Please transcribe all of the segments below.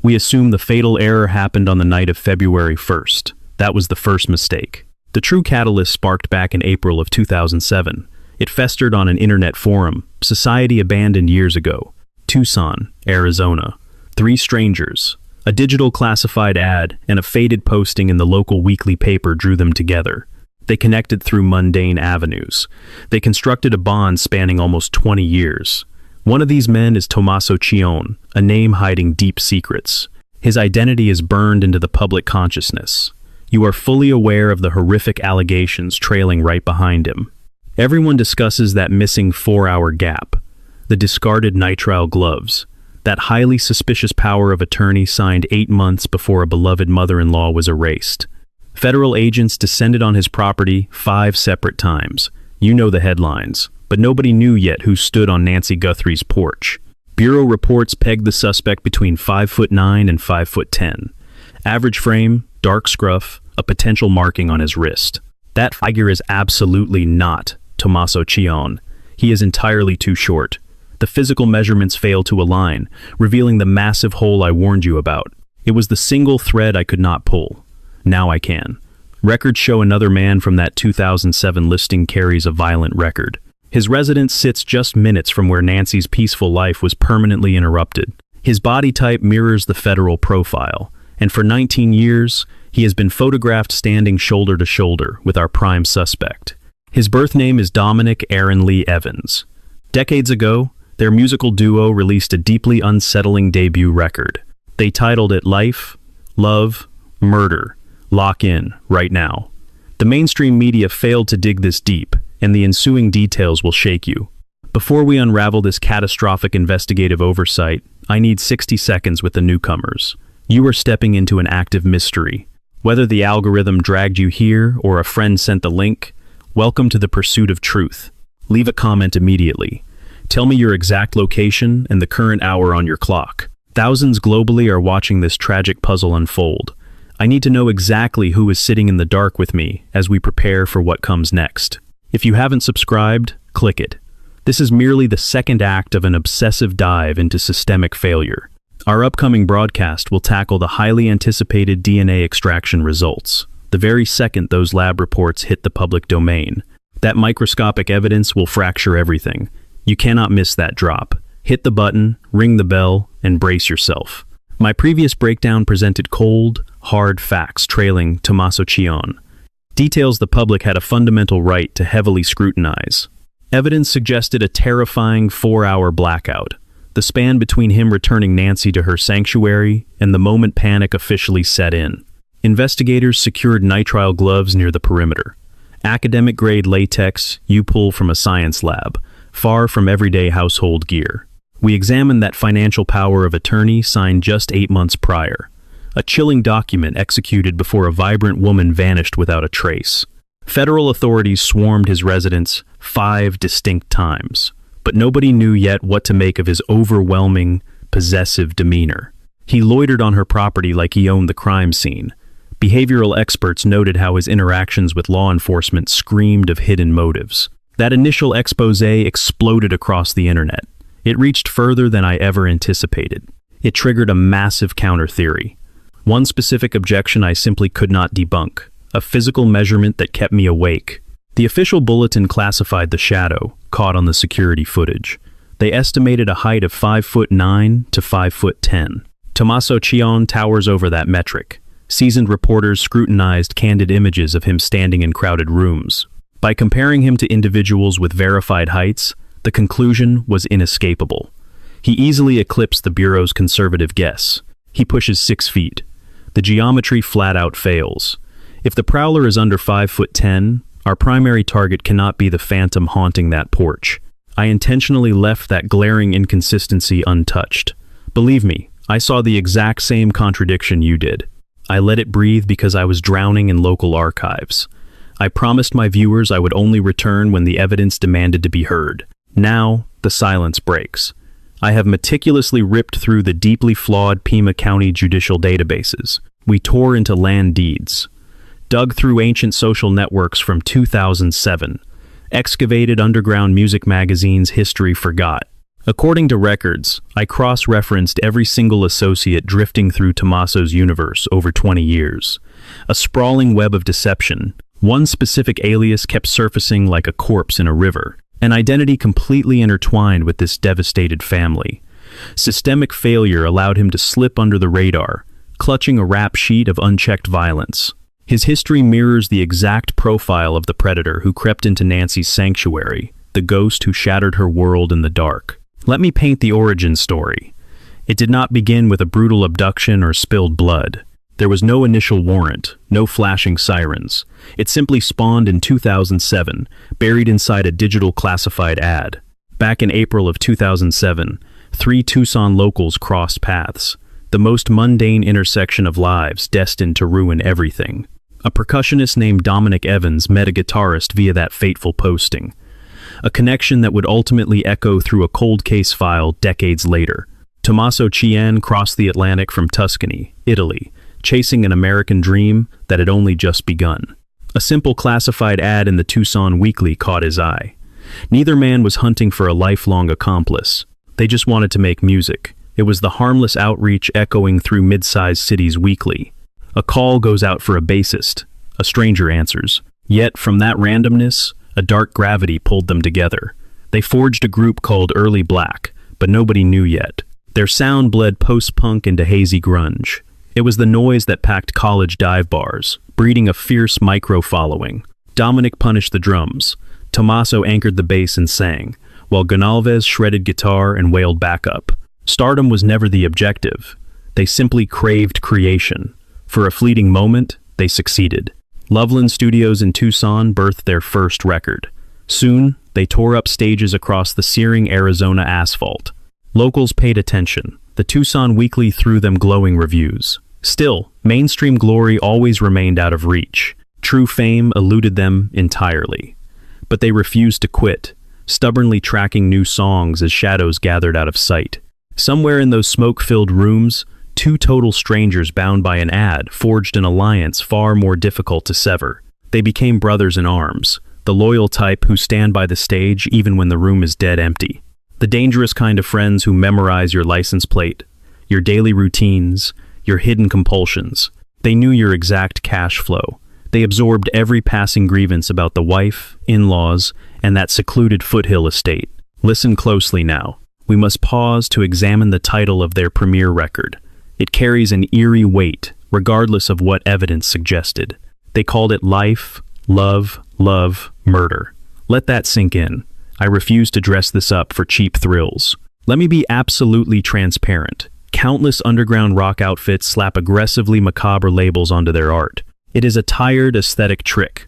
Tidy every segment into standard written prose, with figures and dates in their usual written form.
We assume the fatal error happened on the night of February 1st. That was the first mistake. The true catalyst sparked back in April of 2007. It festered on an internet forum, society abandoned years ago. Tucson, Arizona. 3 strangers, a digital classified ad, and a faded posting in the local weekly paper drew them together. They connected through mundane avenues. They constructed a bond spanning almost 20 years. One of these men is Tomaso Chion, a name hiding deep secrets. His identity is burned into the public consciousness. You are fully aware of the horrific allegations trailing right behind him. Everyone discusses that missing 4-hour gap, the discarded nitrile gloves, that highly suspicious power of attorney signed 8 months before a beloved mother-in-law was erased. Federal agents descended on his property 5 separate times. You know the headlines, but nobody knew yet who stood on Nancy Guthrie's porch. Bureau reports pegged the suspect between 5'9" and 5'10". Average frame, dark scruff, a potential marking on his wrist. That figure is absolutely not Tomaso Chion. He is entirely too short. The physical measurements fail to align, revealing the massive hole I warned you about. It was the single thread I could not pull. Now I can. Records show another man from that 2007 listing carries a violent record. His residence sits just minutes from where Nancy's peaceful life was permanently interrupted. His body type mirrors the federal profile, and for 19 years, he has been photographed standing shoulder to shoulder with our prime suspect. His birth name is Dominic Aaron Lee Evans. Decades ago, their musical duo released a deeply unsettling debut record. They titled it Life, Love, Murder. Lock in, right now. The mainstream media failed to dig this deep, and the ensuing details will shake you. Before we unravel this catastrophic investigative oversight, I need 60 seconds with the newcomers. You are stepping into an active mystery. Whether the algorithm dragged you here or a friend sent the link, welcome to the pursuit of truth. Leave a comment immediately. Tell me your exact location and the current hour on your clock. Thousands globally are watching this tragic puzzle unfold. I need to know exactly who is sitting in the dark with me as we prepare for what comes next. If you haven't subscribed, click it. This is merely the second act of an obsessive dive into systemic failure. Our upcoming broadcast will tackle the highly anticipated DNA extraction results, the very second those lab reports hit the public domain. That microscopic evidence will fracture everything. You cannot miss that drop. Hit the button, ring the bell, and brace yourself. My previous breakdown presented cold, hard facts trailing Tomaso Chion. Details the public had a fundamental right to heavily scrutinize. Evidence suggested a terrifying 4-hour blackout, the span between him returning Nancy to her sanctuary and the moment panic officially set in. Investigators secured nitrile gloves near the perimeter. Academic-grade latex you pull from a science lab, far from everyday household gear. We examined that financial power of attorney signed just 8 months prior, a chilling document executed before a vibrant woman vanished without a trace. Federal authorities swarmed his residence 5 distinct times, but nobody knew yet what to make of his overwhelming, possessive demeanor. He loitered on her property like he owned the crime scene. Behavioral experts noted how his interactions with law enforcement screamed of hidden motives. That initial expose exploded across the internet. It reached further than I ever anticipated. It triggered a massive counter-theory. One specific objection I simply could not debunk, a physical measurement that kept me awake. The official bulletin classified the shadow, caught on the security footage. They estimated a height of 5'9" to 5'10". Tomaso Chion towers over that metric. Seasoned reporters scrutinized candid images of him standing in crowded rooms. By comparing him to individuals with verified heights, the conclusion was inescapable. He easily eclipsed the Bureau's conservative guess. He pushes 6 feet. The geometry flat out fails. If the prowler is under 5'10", our primary target cannot be the phantom haunting that porch. I intentionally left that glaring inconsistency untouched. Believe me, I saw the exact same contradiction you did. I let it breathe because I was drowning in local archives. I promised my viewers I would only return when the evidence demanded to be heard. Now, the silence breaks. I have meticulously ripped through the deeply flawed Pima County judicial databases. We tore into land deeds, dug through ancient social networks from 2007, excavated underground music magazines history forgot. According to records, I cross-referenced every single associate drifting through Tomaso's universe over 20 years. A sprawling web of deception. One specific alias kept surfacing like a corpse in a river, an identity completely intertwined with this devastated family. Systemic failure allowed him to slip under the radar, clutching a rap sheet of unchecked violence. His history mirrors the exact profile of the predator who crept into Nancy's sanctuary, the ghost who shattered her world in the dark. Let me paint the origin story. It did not begin with a brutal abduction or spilled blood. There was no initial warrant, no flashing sirens. It simply spawned in 2007, buried inside a digital classified ad. Back in April of 2007, 3 Tucson locals crossed paths, the most mundane intersection of lives destined to ruin everything. A percussionist named Dominic Evans met a guitarist via that fateful posting. A connection that would ultimately echo through a cold case file decades later. Tomaso Chion crossed the Atlantic from Tuscany, Italy, chasing an American dream that had only just begun. A simple classified ad in the Tucson Weekly caught his eye. Neither man was hunting for a lifelong accomplice. They just wanted to make music. It was the harmless outreach echoing through mid-sized cities weekly. A call goes out for a bassist. A stranger answers. Yet, from that randomness, a dark gravity pulled them together. They forged a group called Early Black, but nobody knew yet. Their sound bled post-punk into hazy grunge. It was the noise that packed college dive bars, breeding a fierce micro-following. Dominic punished the drums. Tomaso anchored the bass and sang, while Gonalves shredded guitar and wailed backup. Stardom was never the objective. They simply craved creation. For a fleeting moment, they succeeded. Loveland Studios in Tucson birthed their first record. Soon, they tore up stages across the searing Arizona asphalt. Locals paid attention. The Tucson Weekly threw them glowing reviews. Still, mainstream glory always remained out of reach. True fame eluded them entirely. But they refused to quit, stubbornly tracking new songs as shadows gathered out of sight. Somewhere in those smoke-filled rooms, 2 total strangers bound by an ad forged an alliance far more difficult to sever. They became brothers in arms, the loyal type who stand by the stage even when the room is dead empty. The dangerous kind of friends who memorize your license plate, your daily routines, your hidden compulsions. They knew your exact cash flow. They absorbed every passing grievance about the wife, in-laws, and that secluded foothill estate. Listen closely now. We must pause to examine the title of their premiere record. It carries an eerie weight, regardless of what evidence suggested. They called it Life, Love, Murder. Let that sink in. I refuse to dress this up for cheap thrills. Let me be absolutely transparent. Countless underground rock outfits slap aggressively macabre labels onto their art. It is a tired aesthetic trick.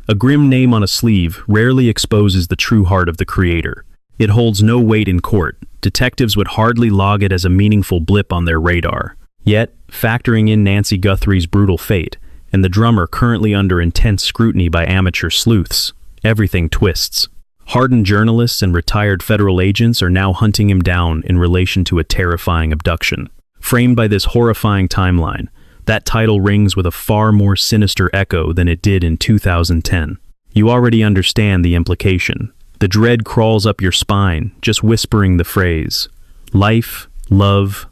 A grim name on a sleeve rarely exposes the true heart of the creator. It holds no weight in court. Detectives would hardly log it as a meaningful blip on their radar. Yet, factoring in Nancy Guthrie's brutal fate, and the drummer currently under intense scrutiny by amateur sleuths, everything twists. Hardened journalists and retired federal agents are now hunting him down in relation to a terrifying abduction. Framed by this horrifying timeline, that title rings with a far more sinister echo than it did in 2010. You already understand the implication. The dread crawls up your spine, just whispering the phrase, Life, Love,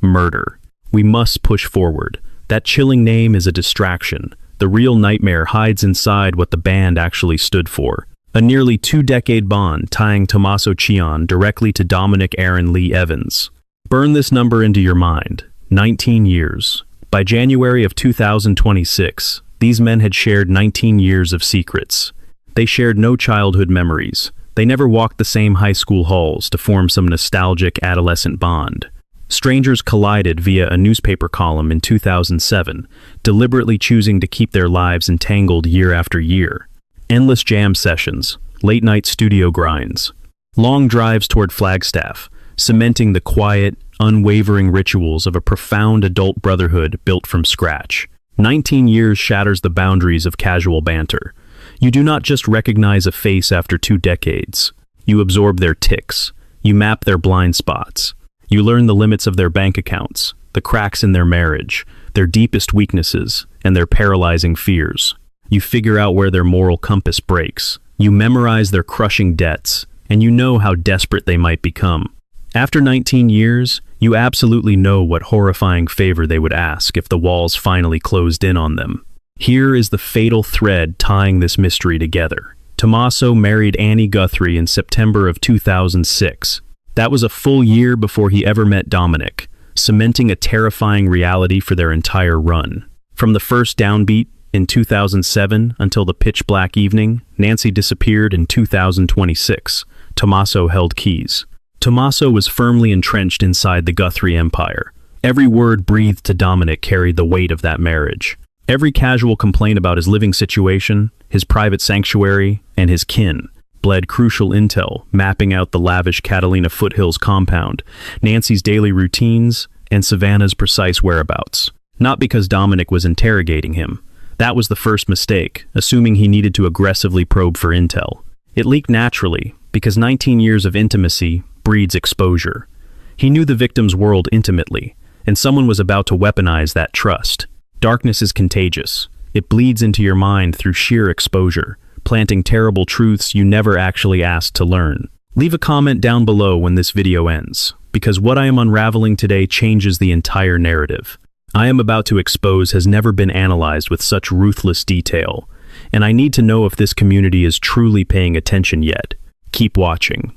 Murder. We must push forward. That chilling name is a distraction. The real nightmare hides inside what the band actually stood for. A nearly 2-decade bond tying Tomaso Chion directly to Dominic Aaron Lee Evans. Burn this number into your mind. 19 years. By January of 2026, these men had shared 19 years of secrets. They shared no childhood memories. They never walked the same high school halls to form some nostalgic adolescent bond. Strangers collided via a newspaper column in 2007, deliberately choosing to keep their lives entangled year after year. Endless jam sessions, late-night studio grinds, long drives toward Flagstaff, cementing the quiet, unwavering rituals of a profound adult brotherhood built from scratch. 19 years shatters the boundaries of casual banter. You do not just recognize a face after 2 decades. You absorb their tics. You map their blind spots. You learn the limits of their bank accounts, the cracks in their marriage, their deepest weaknesses, and their paralyzing fears. You figure out where their moral compass breaks. You memorize their crushing debts, and you know how desperate they might become. After 19 years, you absolutely know what horrifying favor they would ask if the walls finally closed in on them. Here is the fatal thread tying this mystery together. Tomaso married Nancy Guthrie in September of 2006. That was a full year before he ever met Dominic, cementing a terrifying reality for their entire run. From the first downbeat in 2007 until the pitch-black evening, Nancy disappeared in 2026. Tomaso held keys. Tomaso was firmly entrenched inside the Guthrie empire. Every word breathed to Dominic carried the weight of that marriage. Every casual complaint about his living situation, his private sanctuary, and his kin bled crucial intel, mapping out the lavish Catalina foothills compound, Nancy's daily routines, and Savannah's precise whereabouts. Not because Dominic was interrogating him. That was the first mistake, assuming he needed to aggressively probe for intel. It leaked naturally, because 19 years of intimacy breeds exposure. He knew the victim's world intimately, and someone was about to weaponize that trust. Darkness is contagious. It bleeds into your mind through sheer exposure, planting terrible truths you never actually asked to learn. Leave a comment down below when this video ends, because what I am unraveling today changes the entire narrative. I am about to expose has never been analyzed with such ruthless detail, and I need to know if this community is truly paying attention yet. Keep watching.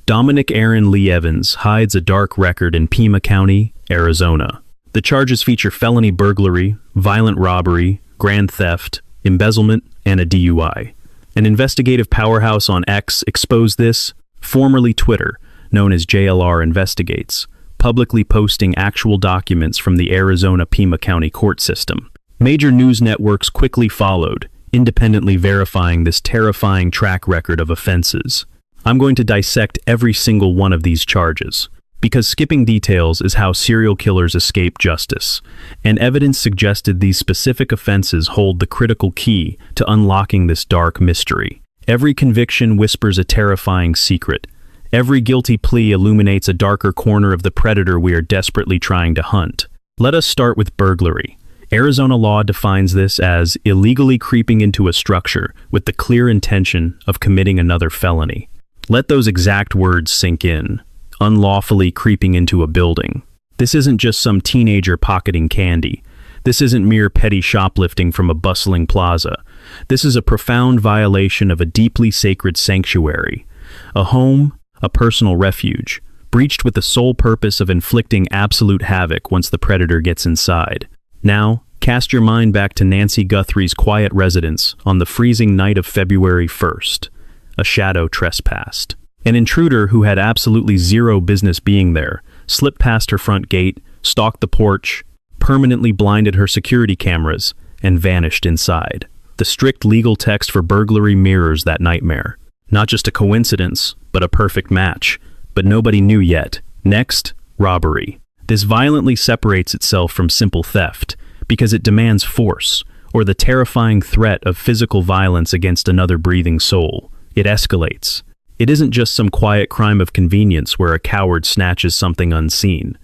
Dominic Aaron Lee Evans hides a dark record in Pima County, Arizona. The charges feature felony burglary, violent robbery, grand theft, embezzlement, and a DUI. An investigative powerhouse on X exposed this, formerly Twitter, known as JLR Investigates, publicly posting actual documents from the Arizona Pima County court system. Major news networks quickly followed, independently verifying this terrifying track record of offenses. I'm going to dissect every single one of these charges, because skipping details is how serial killers escape justice, and evidence suggested these specific offenses hold the critical key to unlocking this dark mystery. Every conviction whispers a terrifying secret. Every guilty plea illuminates a darker corner of the predator we are desperately trying to hunt. Let us start with burglary. Arizona law defines this as illegally creeping into a structure with the clear intention of committing another felony. Let those exact words sink in. Unlawfully creeping into a building. This isn't just some teenager pocketing candy. This isn't mere petty shoplifting from a bustling plaza. This is a profound violation of a deeply sacred sanctuary. A home, a personal refuge, breached with the sole purpose of inflicting absolute havoc once the predator gets inside. Now, cast your mind back to Nancy Guthrie's quiet residence on the freezing night of February 1st. A shadow trespassed. An intruder who had absolutely zero business being there slipped past her front gate, stalked the porch, permanently blinded her security cameras, and vanished inside. The strict legal text for burglary mirrors that nightmare. Not just a coincidence, but a perfect match. But nobody knew yet. Next, robbery. This violently separates itself from simple theft because it demands force, or the terrifying threat of physical violence against another breathing soul. It escalates. It isn't just some quiet crime of convenience where a coward snatches something unseen.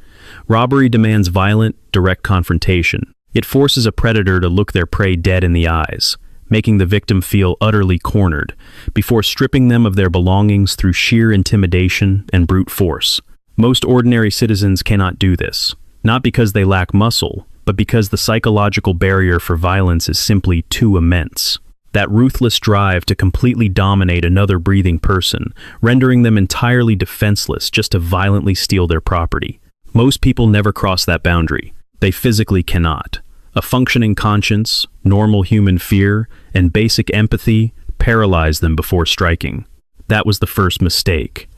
Robbery demands violent, direct confrontation. It forces a predator to look their prey dead in the eyes, making the victim feel utterly cornered, before stripping them of their belongings through sheer intimidation and brute force. Most ordinary citizens cannot do this, not because they lack muscle, but because the psychological barrier for violence is simply too immense. That ruthless drive to completely dominate another breathing person, rendering them entirely defenseless just to violently steal their property. Most people never cross that boundary. They physically cannot. A functioning conscience, normal human fear, and basic empathy paralyze them before striking. That was the first mistake.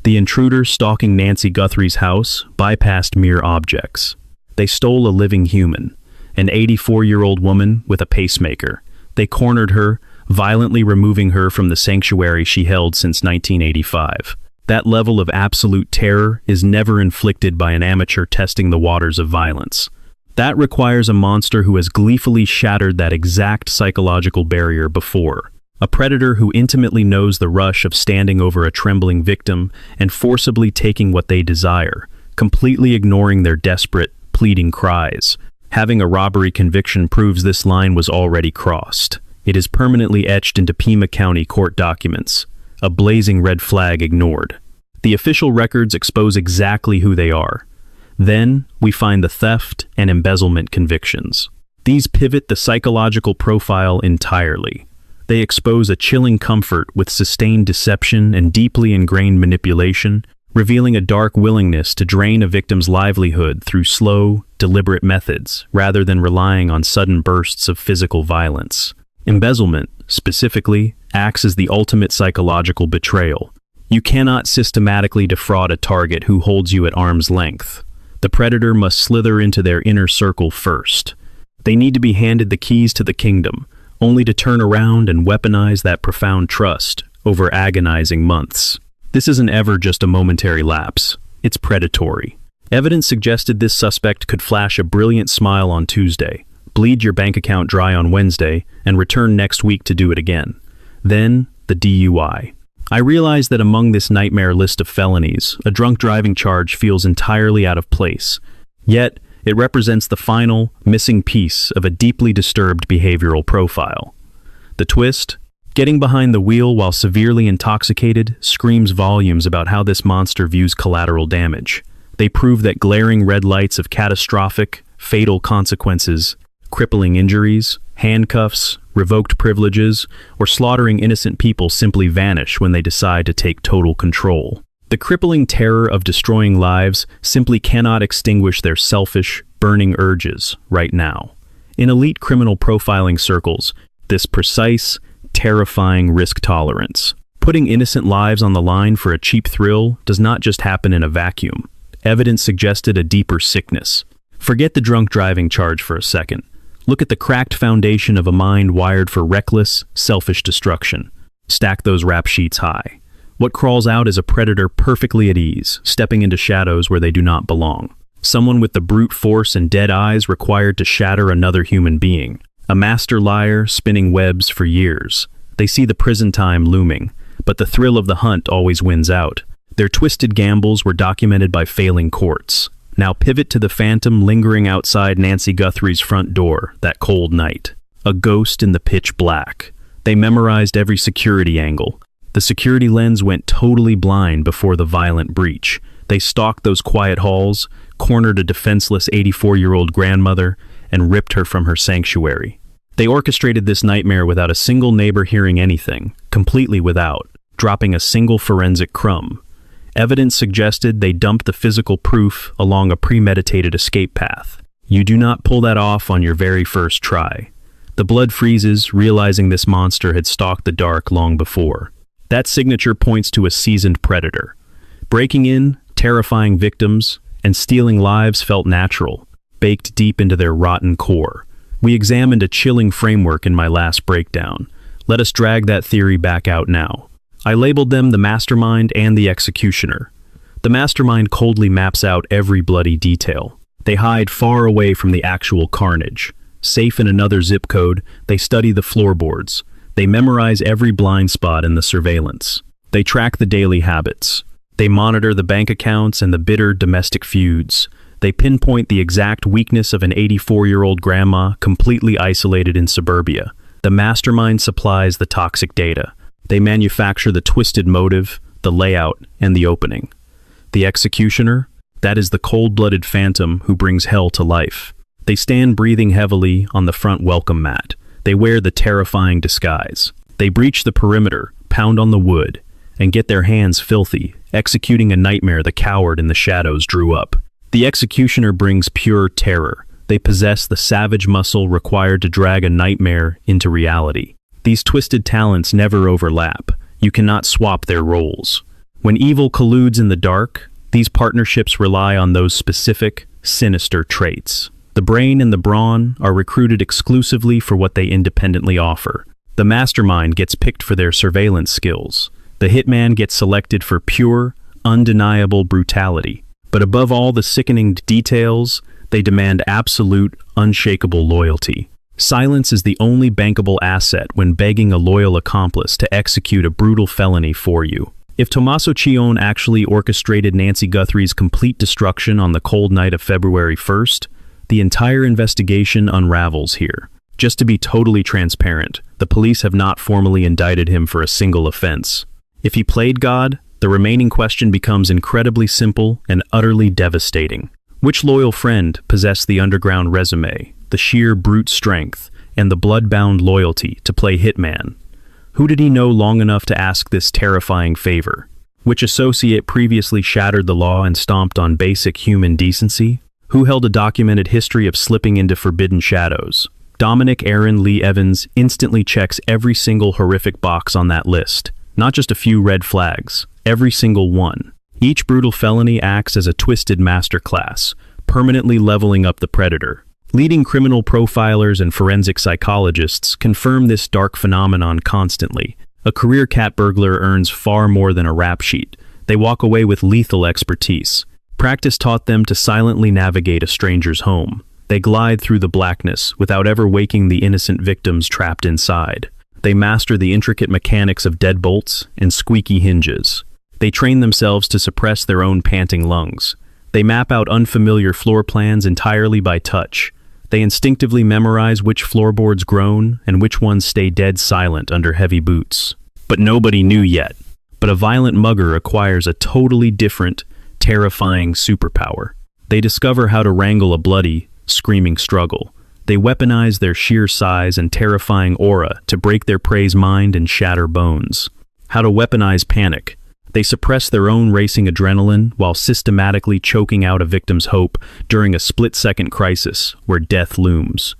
The intruder stalking Nancy Guthrie's house bypassed mere objects. They stole a living human, an 84-year-old woman with a pacemaker. They cornered her, violently removing her from the sanctuary she held since 1985. That level of absolute terror is never inflicted by an amateur testing the waters of violence. That requires a monster who has gleefully shattered that exact psychological barrier before. A predator who intimately knows the rush of standing over a trembling victim and forcibly taking what they desire, completely ignoring their desperate, pleading cries. Having a robbery conviction proves this line was already crossed. It is permanently etched into Pima County court documents. a blazing red flag ignored. The official records expose exactly who they are. Then, we find the theft and embezzlement convictions. These pivot the psychological profile entirely. They expose a chilling comfort with sustained deception and deeply ingrained manipulation, revealing a dark willingness to drain a victim's livelihood through slow, deliberate methods, rather than relying on sudden bursts of physical violence. Embezzlement, specifically, acts as the ultimate psychological betrayal. You cannot systematically defraud a target who holds you at arm's length. The predator must slither into their inner circle first. They need to be handed the keys to the kingdom, only to turn around and weaponize that profound trust over agonizing months. This isn't ever just a momentary lapse. It's predatory. Evidence suggested this suspect could flash a brilliant smile on Tuesday, bleed your bank account dry on Wednesday, and return next week to do it again. Then, the DUI. I realize that among this nightmare list of felonies, a drunk driving charge feels entirely out of place. Yet, it represents the final, missing piece of a deeply disturbed behavioral profile. The twist? Getting behind the wheel while severely intoxicated screams volumes about how this monster views collateral damage. They prove that glaring red lights of catastrophic, fatal consequences, crippling injuries, handcuffs, revoked privileges, or slaughtering innocent people simply vanish when they decide to take total control. The crippling terror of destroying lives simply cannot extinguish their selfish, burning urges right now. In elite criminal profiling circles, this precise, terrifying risk tolerance. Putting innocent lives on the line for a cheap thrill does not just happen in a vacuum. Evidence suggested a deeper sickness. Forget the drunk driving charge for a second. Look at the cracked foundation of a mind wired for reckless, selfish destruction. Stack those rap sheets high. What crawls out is a predator perfectly at ease, stepping into shadows where they do not belong. Someone with the brute force and dead eyes required to shatter another human being. A master liar spinning webs for years. They see the prison time looming, but the thrill of the hunt always wins out. Their twisted gambles were documented by failing courts. Now pivot to the phantom lingering outside Nancy Guthrie's front door that cold night. A ghost in the pitch black. They memorized every security angle. The security lens went totally blind before the violent breach. They stalked those quiet halls, cornered a defenseless 84-year-old grandmother, and ripped her from her sanctuary. They orchestrated this nightmare without a single neighbor hearing anything, completely without, dropping a single forensic crumb. Evidence suggested they dumped the physical proof along a premeditated escape path. You do not pull that off on your very first try. The blood freezes, realizing this monster had stalked the dark long before. That signature points to a seasoned predator. Breaking in, terrifying victims, and stealing lives felt natural, baked deep into their rotten core. We examined a chilling framework in my last breakdown. Let us drag that theory back out now. I labeled them the mastermind and the executioner. The mastermind coldly maps out every bloody detail. They hide far away from the actual carnage. Safe in another zip code, they study the floorboards. They memorize every blind spot in the surveillance. They track the daily habits. They monitor the bank accounts and the bitter domestic feuds. They pinpoint the exact weakness of an 84-year-old grandma completely isolated in suburbia. The mastermind supplies the toxic data. They manufacture the twisted motive, the layout, and the opening. The executioner? That is the cold-blooded phantom who brings hell to life. They stand breathing heavily on the front welcome mat. They wear the terrifying disguise. They breach the perimeter, pound on the wood, and get their hands filthy, executing a nightmare the coward in the shadows drew up. The executioner brings pure terror. They possess the savage muscle required to drag a nightmare into reality. These twisted talents never overlap. You cannot swap their roles. When evil colludes in the dark, these partnerships rely on those specific, sinister traits. The brain and the brawn are recruited exclusively for what they independently offer. The mastermind gets picked for their surveillance skills. The hitman gets selected for pure, undeniable brutality. But above all the sickening details, they demand absolute, unshakable loyalty. Silence is the only bankable asset when begging a loyal accomplice to execute a brutal felony for you. If Tomaso Chion actually orchestrated Nancy Guthrie's complete destruction on the cold night of February 1st, the entire investigation unravels here. Just to be totally transparent, the police have not formally indicted him for a single offense. If he played God, the remaining question becomes incredibly simple and utterly devastating. Which loyal friend possessed the underground resume, the sheer brute strength, and the blood-bound loyalty to play hitman? Who did he know long enough to ask this terrifying favor? Which associate previously shattered the law and stomped on basic human decency? Who held a documented history of slipping into forbidden shadows? Dominic Aaron Lee Evans instantly checks every single horrific box on that list. Not just a few red flags, every single one. Each brutal felony acts as a twisted masterclass, permanently leveling up the predator. Leading criminal profilers and forensic psychologists confirm this dark phenomenon constantly. A career cat burglar earns far more than a rap sheet. They walk away with lethal expertise. Practice taught them to silently navigate a stranger's home. They glide through the blackness without ever waking the innocent victims trapped inside. They master the intricate mechanics of deadbolts and squeaky hinges. They train themselves to suppress their own panting lungs. They map out unfamiliar floor plans entirely by touch. They instinctively memorize which floorboards groan and which ones stay dead silent under heavy boots. But nobody knew yet. But a violent mugger acquires a totally different, terrifying superpower. They discover how to wrangle a bloody, screaming struggle. They weaponize their sheer size and terrifying aura to break their prey's mind and shatter bones. How to weaponize panic. They suppress their own racing adrenaline while systematically choking out a victim's hope during a split-second crisis where death looms.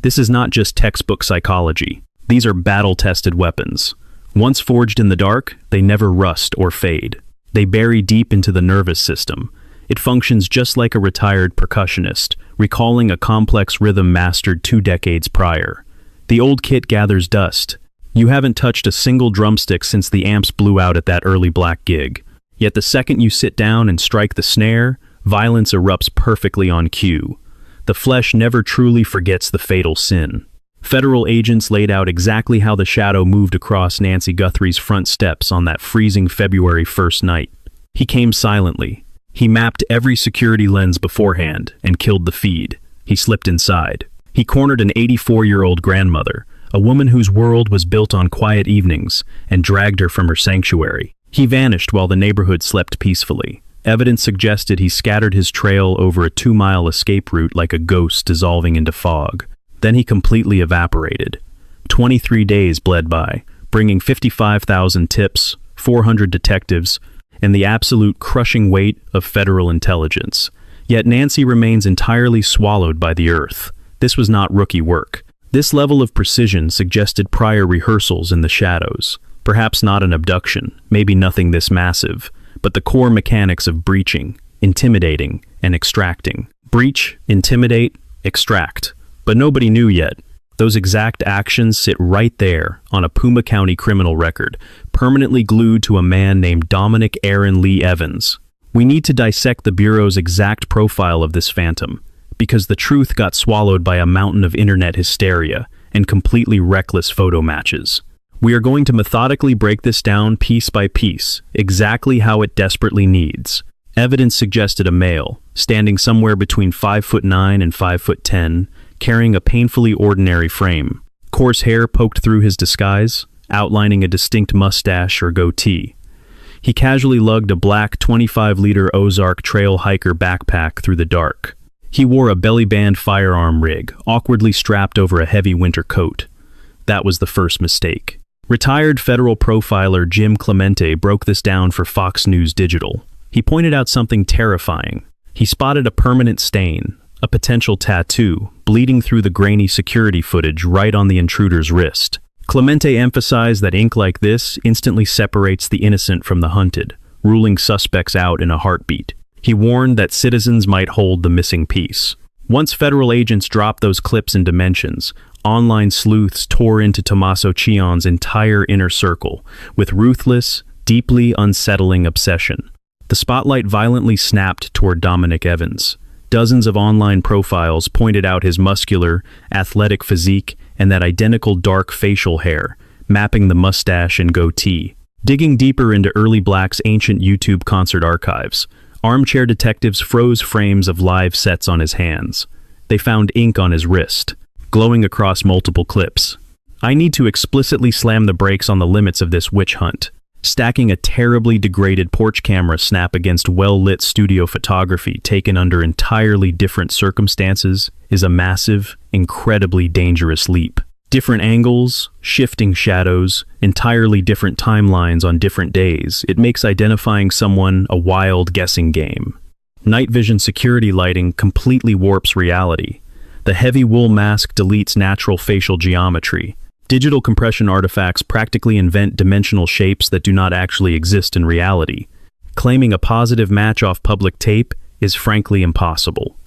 This is not just textbook psychology. These are battle-tested weapons. Once forged in the dark, they never rust or fade. They bury deep into the nervous system. It functions just like a retired percussionist, recalling a complex rhythm mastered 2 decades prior. The old kit gathers dust. You haven't touched a single drumstick since the amps blew out at that early black gig. Yet the second you sit down and strike the snare, violence erupts perfectly on cue. The flesh never truly forgets the fatal sin. Federal agents laid out exactly how the shadow moved across Nancy Guthrie's front steps on that freezing February 1st night. He came silently. He mapped every security lens beforehand and killed the feed. He slipped inside. He cornered an 84-year-old grandmother, a woman whose world was built on quiet evenings, and dragged her from her sanctuary. He vanished while the neighborhood slept peacefully. Evidence suggested he scattered his trail over a 2-mile escape route like a ghost dissolving into fog. Then he completely evaporated. 23 days bled by, bringing 55,000 tips, 400 detectives, and the absolute crushing weight of federal intelligence. Yet Nancy remains entirely swallowed by the earth. This was not rookie work. This level of precision suggested prior rehearsals in the shadows. Perhaps not an abduction, maybe nothing this massive, but the core mechanics of breaching, intimidating, and extracting. Breach, intimidate, extract. But nobody knew yet. Those exact actions sit right there on a Pima County criminal record, permanently glued to a man named Dominic Aaron Lee Evans. We need to dissect the Bureau's exact profile of this phantom, because the truth got swallowed by a mountain of internet hysteria and completely reckless photo matches. We are going to methodically break this down piece by piece, exactly how it desperately needs. Evidence suggested a male, standing somewhere between 5'9" and 5'10", carrying a painfully ordinary frame. Coarse hair poked through his disguise, outlining a distinct mustache or goatee. He casually lugged a black 25-liter Ozark trail hiker backpack through the dark. He wore a belly-band firearm rig, awkwardly strapped over a heavy winter coat. That was the first mistake. Retired federal profiler Jim Clemente broke this down for Fox News Digital. He pointed out something terrifying. He spotted a permanent stain, a potential tattoo, bleeding through the grainy security footage right on the intruder's wrist. Clemente emphasized that ink like this instantly separates the innocent from the hunted, ruling suspects out in a heartbeat. He warned that citizens might hold the missing piece. Once federal agents dropped those clips and dimensions, online sleuths tore into Tomaso Chion's entire inner circle with ruthless, deeply unsettling obsession. The spotlight violently snapped toward Dominic Evans. Dozens of online profiles pointed out his muscular, athletic physique and that identical dark facial hair, mapping the mustache and goatee. Digging deeper into early Black's ancient YouTube concert archives, armchair detectives froze frames of live sets on his hands. They found ink on his wrist, glowing across multiple clips. I need to explicitly slam the brakes on the limits of this witch hunt. Stacking a terribly degraded porch camera snap against well-lit studio photography taken under entirely different circumstances is a massive, incredibly dangerous leap. Different angles, shifting shadows, entirely different timelines on different days. It makes identifying someone a wild guessing game. Night vision security lighting completely warps reality. The heavy wool mask deletes natural facial geometry. Digital compression artifacts practically invent dimensional shapes that do not actually exist in reality. Claiming a positive match off public tape is frankly impossible.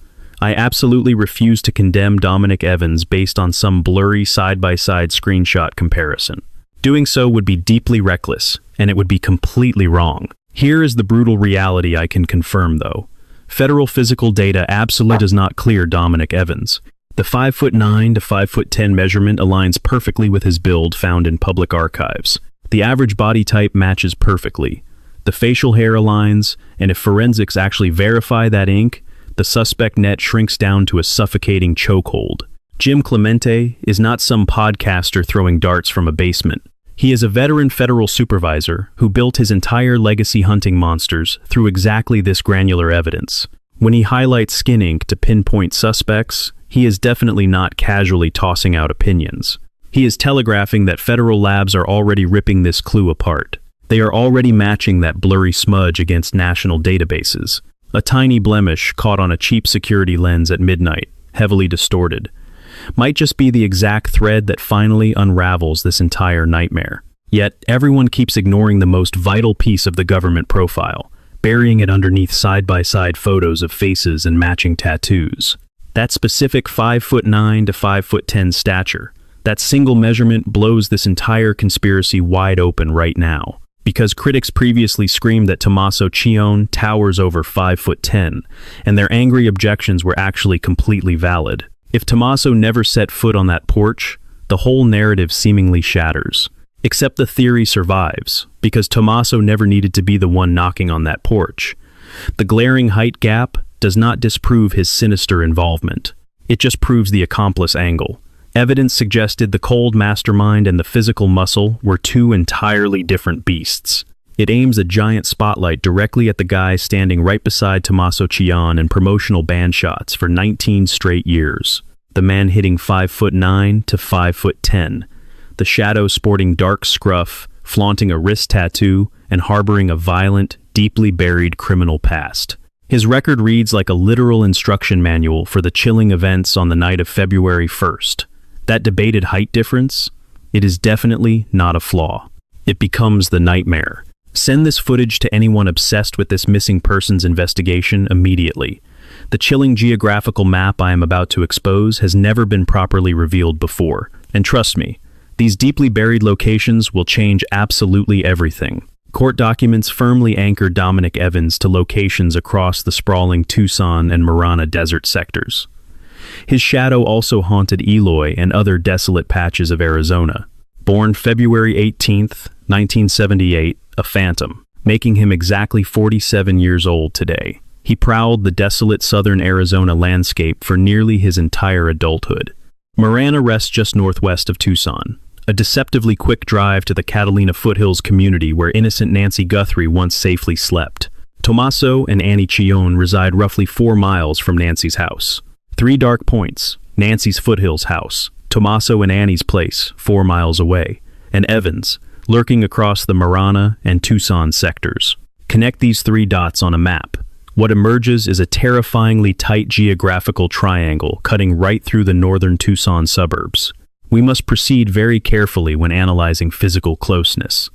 I absolutely refuse to condemn Dominic Evans based on some blurry side-by-side screenshot comparison. Doing so would be deeply reckless, and it would be completely wrong. Here is the brutal reality I can confirm, though. Federal physical data absolutely does not clear Dominic Evans. The 5'9" to 5'10" measurement aligns perfectly with his build found in public archives. The average body type matches perfectly. The facial hair aligns, and if forensics actually verify that ink, the suspect net shrinks down to a suffocating chokehold. Jim Clemente is not some podcaster throwing darts from a basement. He is a veteran federal supervisor who built his entire legacy hunting monsters through exactly this granular evidence. When he highlights skin ink to pinpoint suspects, he is definitely not casually tossing out opinions. He is telegraphing that federal labs are already ripping this clue apart. They are already matching that blurry smudge against national databases. A tiny blemish caught on a cheap security lens at midnight, heavily distorted, might just be the exact thread that finally unravels this entire nightmare. Yet, everyone keeps ignoring the most vital piece of the government profile, burying it underneath side-by-side photos of faces and matching tattoos. That specific 5'9" to 5'10" stature, that single measurement blows this entire conspiracy wide open right now. Because critics previously screamed that Tomaso Chion towers over 5'10", and their angry objections were actually completely valid. If Tomaso never set foot on that porch, the whole narrative seemingly shatters. Except the theory survives, because Tomaso never needed to be the one knocking on that porch. The glaring height gap does not disprove his sinister involvement. It just proves the accomplice angle. Evidence suggested the cold mastermind and the physical muscle were two entirely different beasts. It aims a giant spotlight directly at the guy standing right beside Tomaso Chion in promotional band shots for 19 straight years. The man hitting 5'9" to 5'10", the shadow sporting dark scruff, flaunting a wrist tattoo, and harboring a violent, deeply buried criminal past. His record reads like a literal instruction manual for the chilling events on the night of February 1st. That debated height difference? It is definitely not a flaw. It becomes the nightmare. Send this footage to anyone obsessed with this missing persons investigation immediately. The chilling geographical map I am about to expose has never been properly revealed before. And trust me, these deeply buried locations will change absolutely everything. Court documents firmly anchor Dominic Evans to locations across the sprawling Tucson and Marana desert sectors. His shadow also haunted Eloy and other desolate patches of Arizona. Born February 18, 1978, a phantom, making him exactly 47 years old today. He prowled the desolate southern Arizona landscape for nearly his entire adulthood. Marana rests just northwest of Tucson, a deceptively quick drive to the Catalina foothills community where innocent Nancy Guthrie once safely slept. Tomaso and Annie Chion reside roughly 4 miles from Nancy's house. 3 dark points: Nancy's foothills house, Tomaso and Annie's place, 4 miles away, and Evans, lurking across the Marana and Tucson sectors. Connect these 3 dots on a map. What emerges is a terrifyingly tight geographical triangle cutting right through the northern Tucson suburbs. We must proceed very carefully when analyzing physical closeness.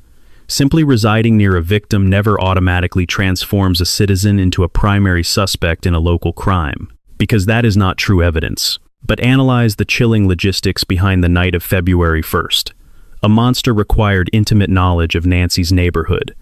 Simply residing near a victim never automatically transforms a citizen into a primary suspect in a local crime, because that is not true evidence. But analyze the chilling logistics behind the night of February 1st. A monster required intimate knowledge of Nancy's neighborhood.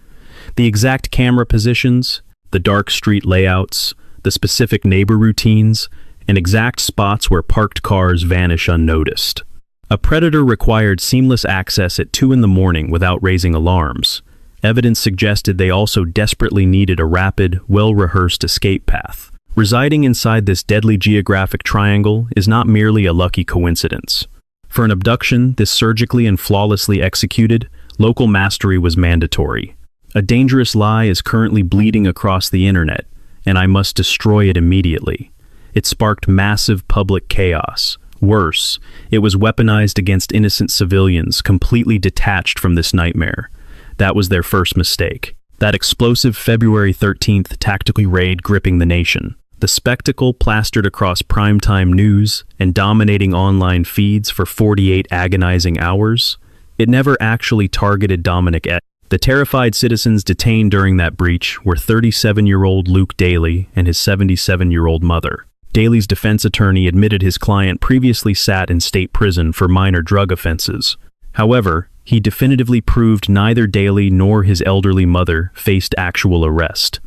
The exact camera positions, the dark street layouts, the specific neighbor routines, and exact spots where parked cars vanish unnoticed. A predator required seamless access at 2 in the morning without raising alarms. Evidence suggested they also desperately needed a rapid, well-rehearsed escape path. Residing inside this deadly geographic triangle is not merely a lucky coincidence. For an abduction this surgically and flawlessly executed, Local mastery was mandatory. A dangerous lie is currently bleeding across the internet, and I must destroy it immediately. It sparked massive public chaos. Worse, it was weaponized against innocent civilians, completely detached from this nightmare. That was their first mistake. That explosive February 13th tactical raid gripping the nation. The spectacle plastered across primetime news and dominating online feeds for 48 agonizing hours. It never actually targeted Dominic Aaron. The terrified citizens detained during that breach were 37-year-old Luke Daly and his 77-year-old mother. Daly's defense attorney admitted his client previously sat in state prison for minor drug offenses. However, he definitively proved neither Daly nor his elderly mother faced actual arrest.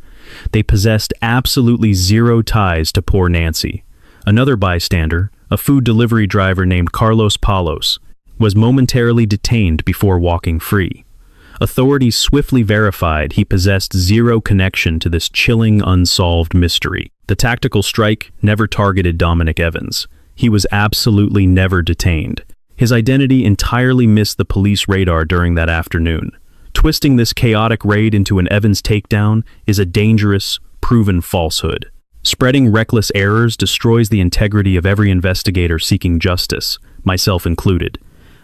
They possessed absolutely zero ties to poor Nancy. Another bystander, a food delivery driver named Carlos Palos, was momentarily detained before walking free. Authorities swiftly verified he possessed zero connection to this chilling, unsolved mystery. The tactical strike never targeted Dominic Evans. He was absolutely never detained. His identity entirely missed the police radar during that afternoon. Twisting this chaotic raid into an Evans takedown is a dangerous, proven falsehood. Spreading reckless errors destroys the integrity of every investigator seeking justice, myself included.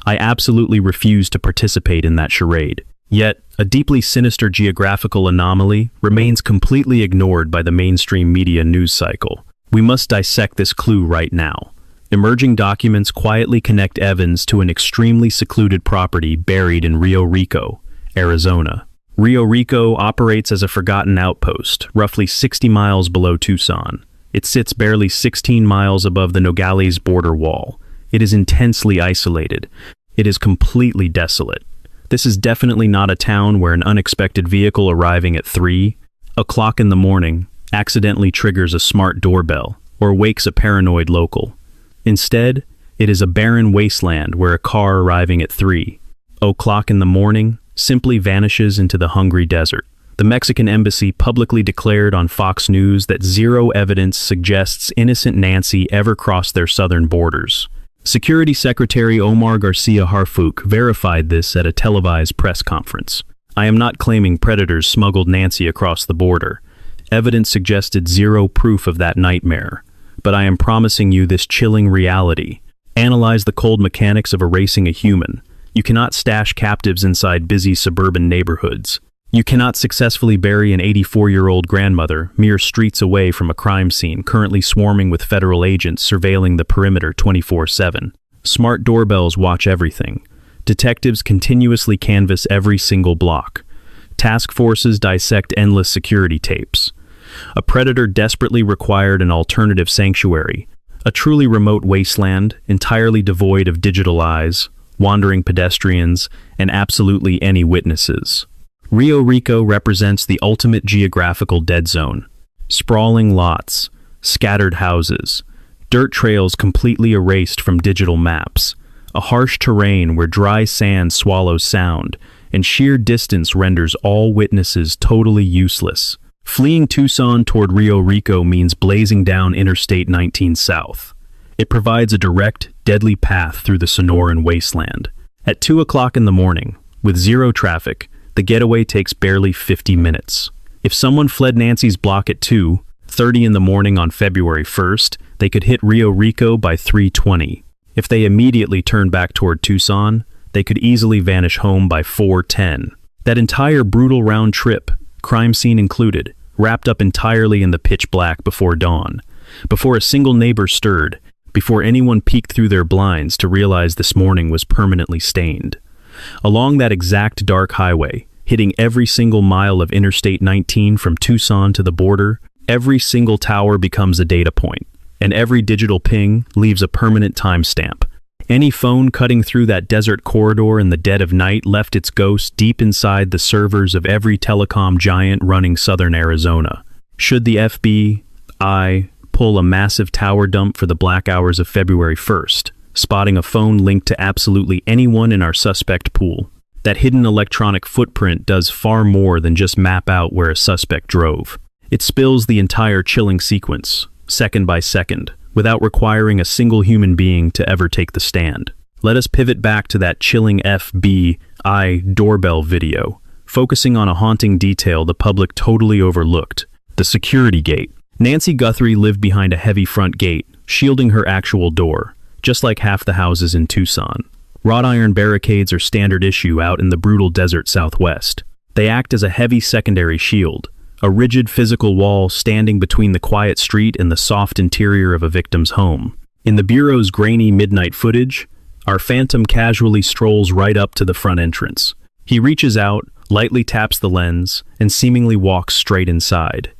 I absolutely refuse to participate in that charade. Yet, a deeply sinister geographical anomaly remains completely ignored by the mainstream media news cycle. We must dissect this clue right now. Emerging documents quietly connect Evans to an extremely secluded property buried in Rio Rico, Arizona. Rio Rico operates as a forgotten outpost, roughly 60 miles below Tucson. It sits barely 16 miles above the Nogales border wall. It is intensely isolated. It is completely desolate. This is definitely not a town where an unexpected vehicle arriving at 3 o'clock in the morning accidentally triggers a smart doorbell or wakes a paranoid local. Instead, it is a barren wasteland where a car arriving at 3 o'clock in the morning simply vanishes into the hungry desert. The Mexican embassy publicly declared on Fox News that zero evidence suggests innocent Nancy ever crossed their southern borders. Security Secretary Omar Garcia Harfuch verified this at a televised press conference. I am not claiming predators smuggled Nancy across the border. Evidence suggested zero proof of that nightmare. But I am promising you this chilling reality. Analyze the cold mechanics of erasing a human. You cannot stash captives inside busy suburban neighborhoods. You cannot successfully bury an 84-year-old grandmother mere streets away from a crime scene currently swarming with federal agents surveilling the perimeter 24/7. Smart doorbells watch everything. Detectives continuously canvass every single block. Task forces dissect endless security tapes. A predator desperately required an alternative sanctuary, a truly remote wasteland entirely devoid of digital eyes, wandering pedestrians, and absolutely any witnesses. Rio Rico represents the ultimate geographical dead zone. Sprawling lots, scattered houses, dirt trails completely erased from digital maps, a harsh terrain where dry sand swallows sound, and sheer distance renders all witnesses totally useless. Fleeing Tucson toward Rio Rico means blazing down Interstate 19 south. It provides a direct, deadly path through the Sonoran wasteland. At 2 o'clock in the morning, with zero traffic, the getaway takes barely 50 minutes. If someone fled Nancy's block at 2:30 in the morning on February 1st, they could hit Rio Rico by 3:20. If they immediately turned back toward Tucson, they could easily vanish home by 4:10. That entire brutal round trip, crime scene included, wrapped up entirely in the pitch black before dawn, before a single neighbor stirred, before anyone peeked through their blinds to realize this morning was permanently stained. Along that exact dark highway, hitting every single mile of Interstate 19 from Tucson to the border, every single tower becomes a data point, and every digital ping leaves a permanent timestamp. Any phone cutting through that desert corridor in the dead of night left its ghost deep inside the servers of every telecom giant running southern Arizona. Should the FBI pull a massive tower dump for the black hours of February 1st, spotting a phone linked to absolutely anyone in our suspect pool, that hidden electronic footprint does far more than just map out where a suspect drove. It spills the entire chilling sequence, second by second, without requiring a single human being to ever take the stand. Let us pivot back to that chilling FBI doorbell video, focusing on a haunting detail the public totally overlooked: the security gate. Nancy Guthrie lived behind a heavy front gate, shielding her actual door, just like half the houses in Tucson. Wrought iron barricades are standard issue out in the brutal desert Southwest. They act as a heavy secondary shield, a rigid physical wall standing between the quiet street and the soft interior of a victim's home. In the Bureau's grainy midnight footage, our phantom casually strolls right up to the front entrance. He reaches out, lightly taps the lens, and seemingly walks straight inside.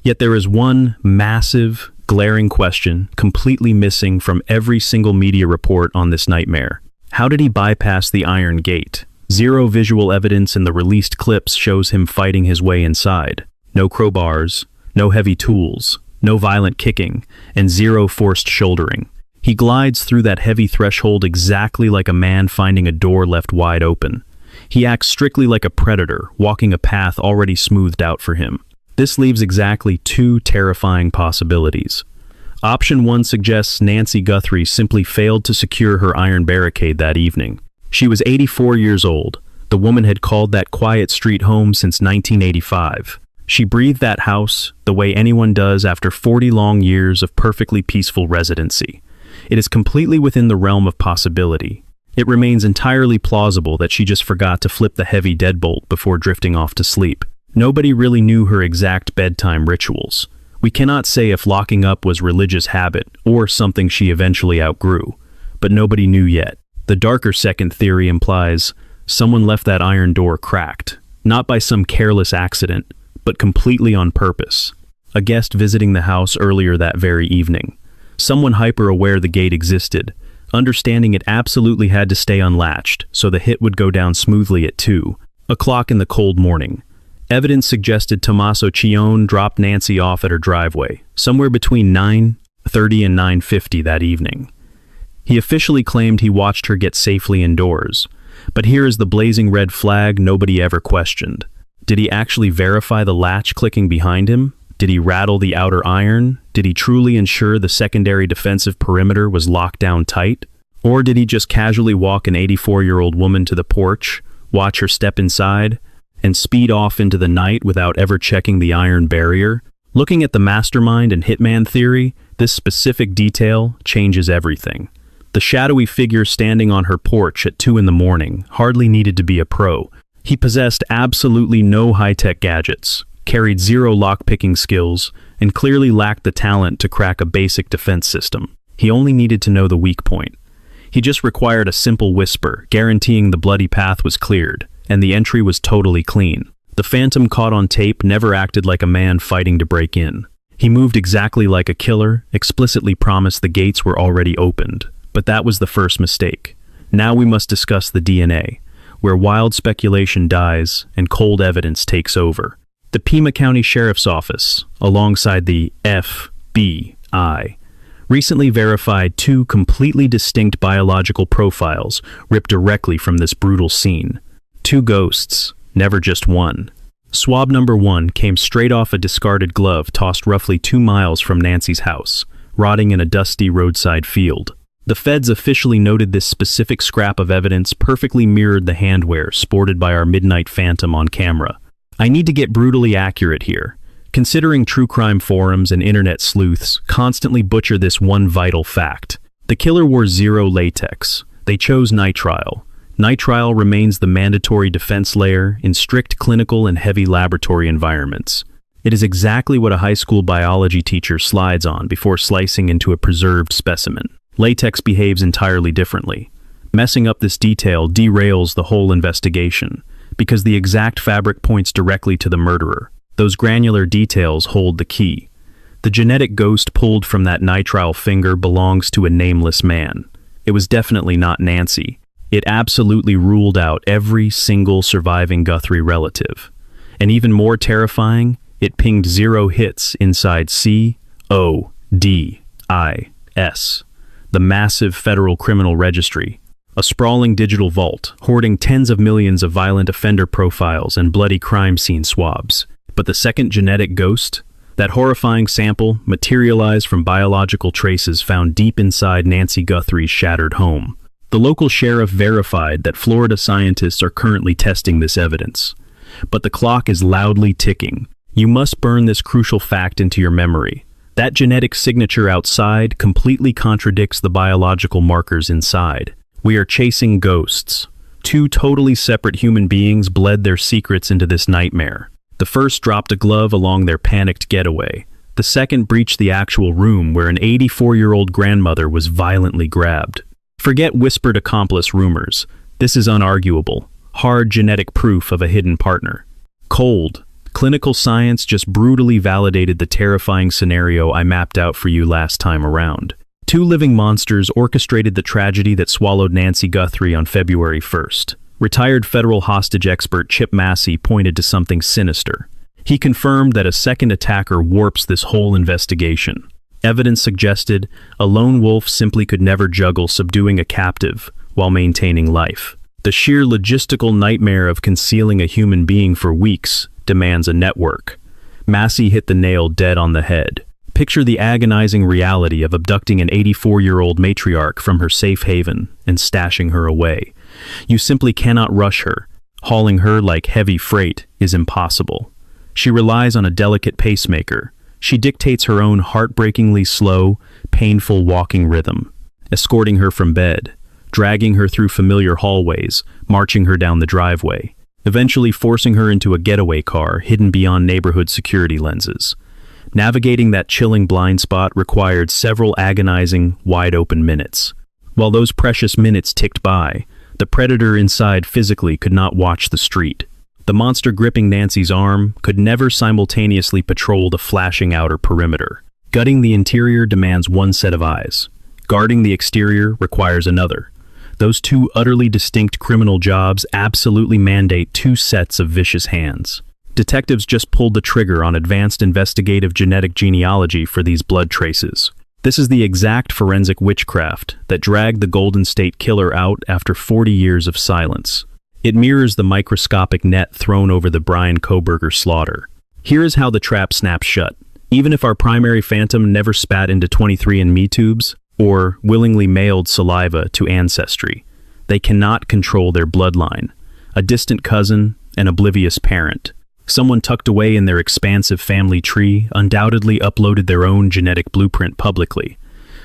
Yet there is one massive, glaring question completely missing from every single media report on this nightmare. How did he bypass the iron gate? Zero visual evidence in the released clips shows him fighting his way inside. No crowbars, no heavy tools, no violent kicking, and zero forced shouldering. He glides through that heavy threshold exactly like a man finding a door left wide open. He acts strictly like a predator, walking a path already smoothed out for him. This leaves exactly two terrifying possibilities. Option 1 suggests Nancy Guthrie simply failed to secure her iron barricade that evening. She was 84 years old. The woman had called that quiet street home since 1985. She breathed that house the way anyone does after 40 long years of perfectly peaceful residency. It is completely within the realm of possibility. It remains entirely plausible that she just forgot to flip the heavy deadbolt before drifting off to sleep. Nobody really knew her exact bedtime rituals. We cannot say if locking up was religious habit or something she eventually outgrew, but nobody knew yet. The darker second theory implies someone left that iron door cracked, not by some careless accident, but completely on purpose. A guest visiting the house earlier that very evening. Someone hyper-aware the gate existed, understanding it absolutely had to stay unlatched so the hit would go down smoothly at 2:00 in the cold morning. Evidence suggested Tomaso Chion dropped Nancy off at her driveway, somewhere between 9:30 and 9:50 that evening. He officially claimed he watched her get safely indoors, but here is the blazing red flag nobody ever questioned. Did he actually verify the latch clicking behind him? Did he rattle the outer iron? Did he truly ensure the secondary defensive perimeter was locked down tight? Or did he just casually walk an 84-year-old woman to the porch, watch her step inside, and speed off into the night without ever checking the iron barrier? Looking at the mastermind and hitman theory, this specific detail changes everything. The shadowy figure standing on her porch at 2 in the morning hardly needed to be a pro. He possessed absolutely no high-tech gadgets, carried zero lock-picking skills, and clearly lacked the talent to crack a basic defense system. He only needed to know the weak point. He just required a simple whisper, guaranteeing the bloody path was cleared, and the entry was totally clean. The phantom caught on tape never acted like a man fighting to break in. He moved exactly like a killer, explicitly promised the gates were already opened. But that was the first mistake. Now we must discuss the DNA, where wild speculation dies and cold evidence takes over. The Pima County Sheriff's Office, alongside the FBI, recently verified 2 completely distinct biological profiles ripped directly from this brutal scene. 2 ghosts, never just one. Swab number 1 came straight off a discarded glove tossed roughly 2 miles from Nancy's house, rotting in a dusty roadside field. The feds officially noted this specific scrap of evidence perfectly mirrored the handwear sported by our midnight phantom on camera. I need to get brutally accurate here, considering true crime forums and internet sleuths constantly butcher this one vital fact. The killer wore zero latex. They chose nitrile. Nitrile remains the mandatory defense layer in strict clinical and heavy laboratory environments. It is exactly what a high school biology teacher slides on before slicing into a preserved specimen. Latex behaves entirely differently. Messing up this detail derails the whole investigation, because the exact fabric points directly to the murderer. Those granular details hold the key. The genetic ghost pulled from that nitrile finger belongs to a nameless man. It was definitely not Nancy. It absolutely ruled out every single surviving Guthrie relative. And even more terrifying, it pinged 0 hits inside CODIS, the massive federal criminal registry, a sprawling digital vault hoarding tens of millions of violent offender profiles and bloody crime scene swabs. But the second genetic ghost, that horrifying sample materialized from biological traces found deep inside Nancy Guthrie's shattered home. The local sheriff verified that Florida scientists are currently testing this evidence. But the clock is loudly ticking. You must burn this crucial fact into your memory. That genetic signature outside completely contradicts the biological markers inside. We are chasing ghosts. Two totally separate human beings bled their secrets into this nightmare. The first dropped a glove along their panicked getaway. The second breached the actual room where an 84-year-old grandmother was violently grabbed. Forget whispered accomplice rumors. This is unarguable. Hard genetic proof of a hidden partner. Cold. Clinical science just brutally validated the terrifying scenario I mapped out for you last time around. Two living monsters orchestrated the tragedy that swallowed Nancy Guthrie on February 1st. Retired federal hostage expert Chip Massey pointed to something sinister. He confirmed that a second attacker warps this whole investigation. Evidence suggested a lone wolf simply could never juggle subduing a captive while maintaining life. The sheer logistical nightmare of concealing a human being for weeks demands a network. Massey hit the nail dead on the head. Picture the agonizing reality of abducting an 84-year-old matriarch from her safe haven and stashing her away. You simply cannot rush her. Hauling her like heavy freight is impossible. She relies on a delicate pacemaker. She dictates her own heartbreakingly slow, painful walking rhythm, escorting her from bed, dragging her through familiar hallways, marching her down the driveway, eventually forcing her into a getaway car hidden beyond neighborhood security lenses. Navigating that chilling blind spot required several agonizing, wide-open minutes. While those precious minutes ticked by, the predator inside physically could not watch the street. The monster gripping Nancy's arm could never simultaneously patrol the flashing outer perimeter. Gutting the interior demands one set of eyes. Guarding the exterior requires another. Those two utterly distinct criminal jobs absolutely mandate two sets of vicious hands. Detectives just pulled the trigger on advanced investigative genetic genealogy for these blood traces. This is the exact forensic witchcraft that dragged the Golden State Killer out after 40 years of silence. It mirrors the microscopic net thrown over the Brian Kohberger slaughter. Here is how the trap snaps shut. Even if our primary phantom never spat into 23andMe tubes, or willingly mailed saliva to Ancestry, they cannot control their bloodline. A distant cousin, an oblivious parent, someone tucked away in their expansive family tree undoubtedly uploaded their own genetic blueprint publicly.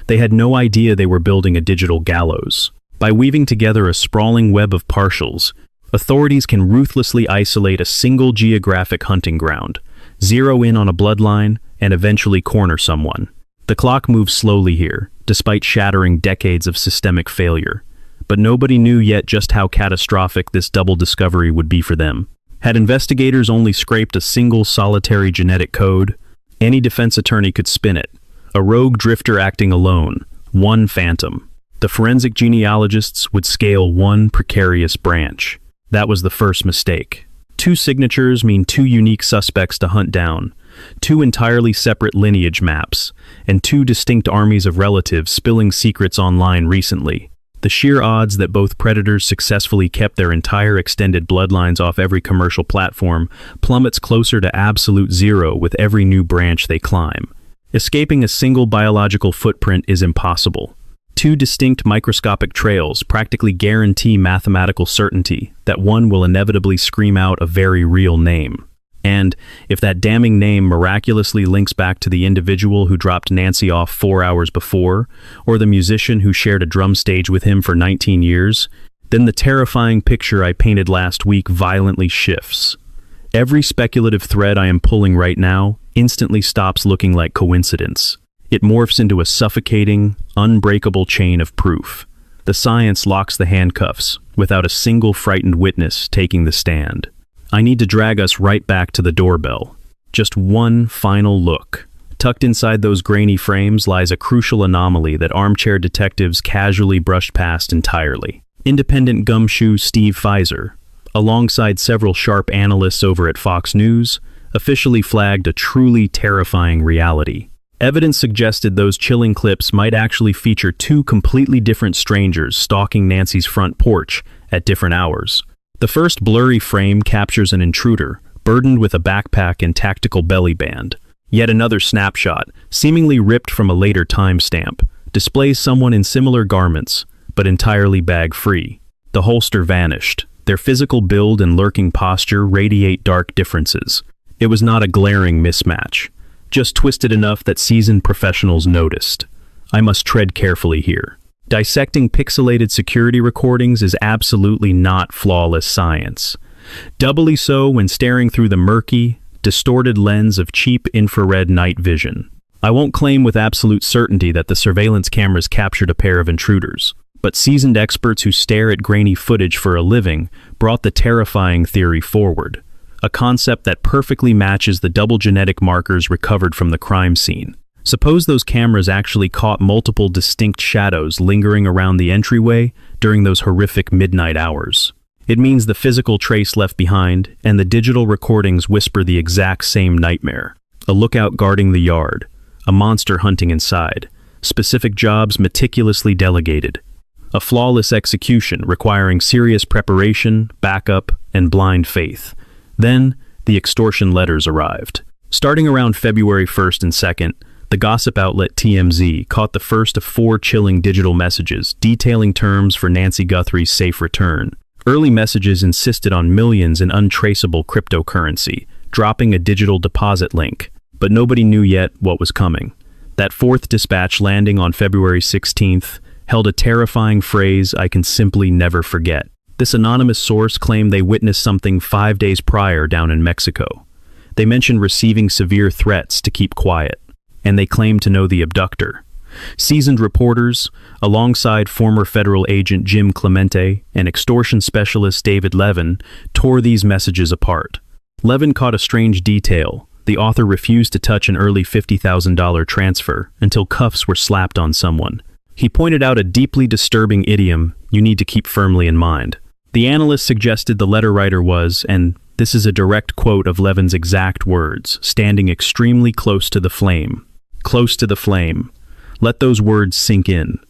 They had no idea they were building a digital gallows. By weaving together a sprawling web of partials, authorities can ruthlessly isolate a single geographic hunting ground, zero in on a bloodline, and eventually corner someone. The clock moves slowly here, despite shattering decades of systemic failure. But nobody knew yet just how catastrophic this double discovery would be for them. Had investigators only scraped a single solitary genetic code, any defense attorney could spin it. A rogue drifter acting alone, one phantom. The forensic genealogists would scale one precarious branch. That was the first mistake. Two signatures mean two unique suspects to hunt down, two entirely separate lineage maps, and two distinct armies of relatives spilling secrets online recently. The sheer odds that both predators successfully kept their entire extended bloodlines off every commercial platform plummets closer to absolute zero with every new branch they climb. Escaping a single biological footprint is impossible. Two distinct microscopic trails practically guarantee mathematical certainty that one will inevitably scream out a very real name. And if that damning name miraculously links back to the individual who dropped Nancy off 4 hours before, or the musician who shared a drum stage with him for 19 years, then the terrifying picture I painted last week violently shifts. Every speculative thread I am pulling right now instantly stops looking like coincidence. It morphs into a suffocating, unbreakable chain of proof. The science locks the handcuffs, without a single frightened witness taking the stand. I need to drag us right back to the doorbell. Just one final look. Tucked inside those grainy frames lies a crucial anomaly that armchair detectives casually brushed past entirely. Independent gumshoe Steve Pfizer, alongside several sharp analysts over at Fox News, officially flagged a truly terrifying reality. Evidence suggested those chilling clips might actually feature two completely different strangers stalking Nancy's front porch at different hours. The first blurry frame captures an intruder, burdened with a backpack and tactical belly band. Yet another snapshot, seemingly ripped from a later timestamp, displays someone in similar garments, but entirely bag-free. The holster vanished. Their physical build and lurking posture radiate dark differences. It was not a glaring mismatch, just twisted enough that seasoned professionals noticed. I must tread carefully here. Dissecting pixelated security recordings is absolutely not flawless science. Doubly so when staring through the murky, distorted lens of cheap infrared night vision. I won't claim with absolute certainty that the surveillance cameras captured a pair of intruders, but seasoned experts who stare at grainy footage for a living brought the terrifying theory forward, a concept that perfectly matches the double genetic markers recovered from the crime scene. Suppose those cameras actually caught multiple distinct shadows lingering around the entryway during those horrific midnight hours. It means the physical trace left behind and the digital recordings whisper the exact same nightmare. A lookout guarding the yard, a monster hunting inside, specific jobs meticulously delegated, a flawless execution requiring serious preparation, backup, and blind faith. Then, the extortion letters arrived. Starting around February 1st and 2nd, the gossip outlet TMZ caught the first of 4 chilling digital messages detailing terms for Nancy Guthrie's safe return. Early messages insisted on millions in untraceable cryptocurrency, dropping a digital deposit link, but nobody knew yet what was coming. That 4th dispatch landing on February 16th held a terrifying phrase I can simply never forget. This anonymous source claimed they witnessed something 5 days prior down in Mexico. They mentioned receiving severe threats to keep quiet, and they claimed to know the abductor. Seasoned reporters, alongside former federal agent Jim Clemente and extortion specialist David Levin, tore these messages apart. Levin caught a strange detail. The author refused to touch an early $50,000 transfer until cuffs were slapped on someone. He pointed out a deeply disturbing idiom you need to keep firmly in mind. The analyst suggested the letter writer was, and this is a direct quote of Levin's exact words, standing extremely close to the flame. Close to the flame. Let those words sink in.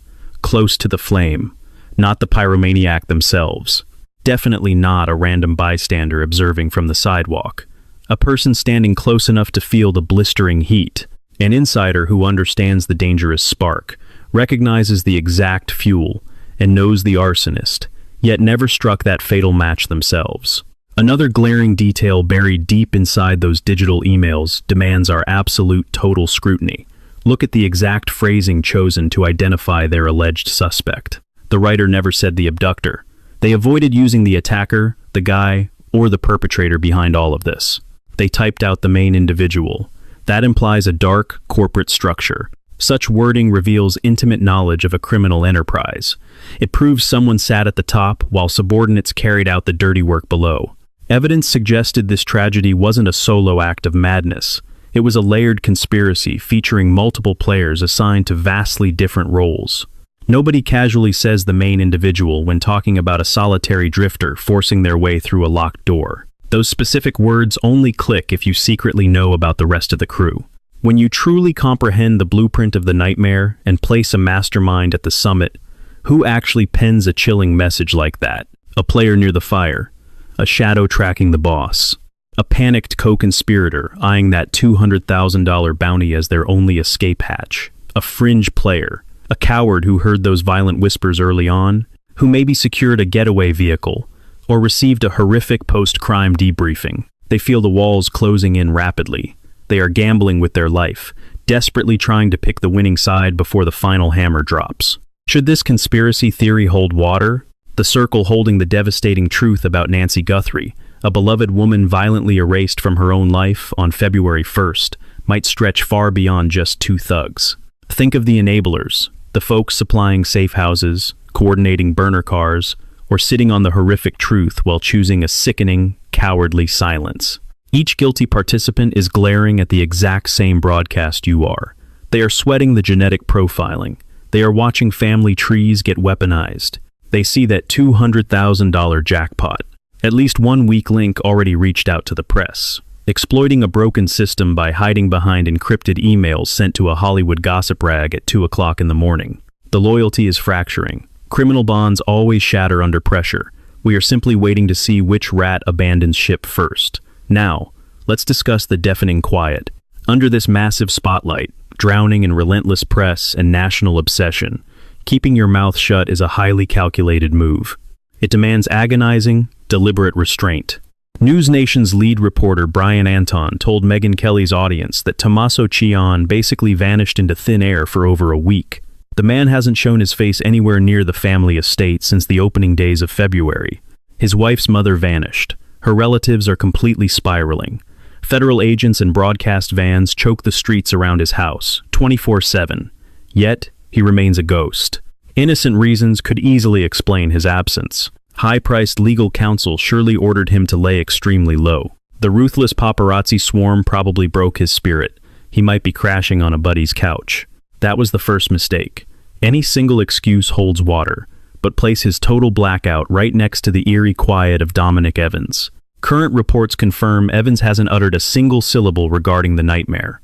Close to the flame. Not the pyromaniac themselves. Definitely not a random bystander observing from the sidewalk. A person standing close enough to feel the blistering heat. An insider who understands the dangerous spark, recognizes the exact fuel, and knows the arsonist, yet never struck that fatal match themselves. Another glaring detail buried deep inside those digital emails demands our absolute total scrutiny. Look at the exact phrasing chosen to identify their alleged suspect. The writer never said the abductor. They avoided using the attacker, the guy, or the perpetrator behind all of this. They typed out the main individual. That implies a dark, corporate structure. Such wording reveals intimate knowledge of a criminal enterprise. It proves someone sat at the top while subordinates carried out the dirty work below. Evidence suggested this tragedy wasn't a solo act of madness. It was a layered conspiracy featuring multiple players assigned to vastly different roles. Nobody casually says the main individual when talking about a solitary drifter forcing their way through a locked door. Those specific words only click if you secretly know about the rest of the crew. When you truly comprehend the blueprint of the nightmare and place a mastermind at the summit, who actually pens a chilling message like that? A player near the fire, a shadow tracking the boss, a panicked co-conspirator eyeing that $200,000 bounty as their only escape hatch, a fringe player, a coward who heard those violent whispers early on, who maybe secured a getaway vehicle, or received a horrific post-crime debriefing. They feel the walls closing in rapidly. They are gambling with their life, desperately trying to pick the winning side before the final hammer drops. Should this conspiracy theory hold water, the circle holding the devastating truth about Nancy Guthrie, a beloved woman violently erased from her own life on February 1st, might stretch far beyond just 2 thugs. Think of the enablers, the folks supplying safe houses, coordinating burner cars, or sitting on the horrific truth while choosing a sickening, cowardly silence. Each guilty participant is glaring at the exact same broadcast you are. They are sweating the genetic profiling. They are watching family trees get weaponized. They see that $200,000 jackpot. At least one weak link already reached out to the press, exploiting a broken system by hiding behind encrypted emails sent to a Hollywood gossip rag at 2 o'clock in the morning. The loyalty is fracturing. Criminal bonds always shatter under pressure. We are simply waiting to see which rat abandons ship first. Now, let's discuss the deafening quiet. Under this massive spotlight, drowning in relentless press and national obsession, Keeping your mouth shut is a highly calculated move. It demands agonizing, deliberate restraint. News Nation's lead reporter Brian Anton told Megyn Kelly's audience that Tomaso Chion basically vanished into thin air for over a week. The man hasn't shown his face anywhere near the family estate since the opening days of February. His wife's mother vanished. Her relatives are completely spiraling. Federal agents and broadcast vans choke the streets around his house, 24/7. Yet, he remains a ghost. Innocent reasons could easily explain his absence. High-priced legal counsel surely ordered him to lay extremely low. The ruthless paparazzi swarm probably broke his spirit. He might be crashing on a buddy's couch. That was the first mistake. Any single excuse holds water, but place his total blackout right next to the eerie quiet of Dominic Evans. Current reports confirm Evans hasn't uttered a single syllable regarding the nightmare.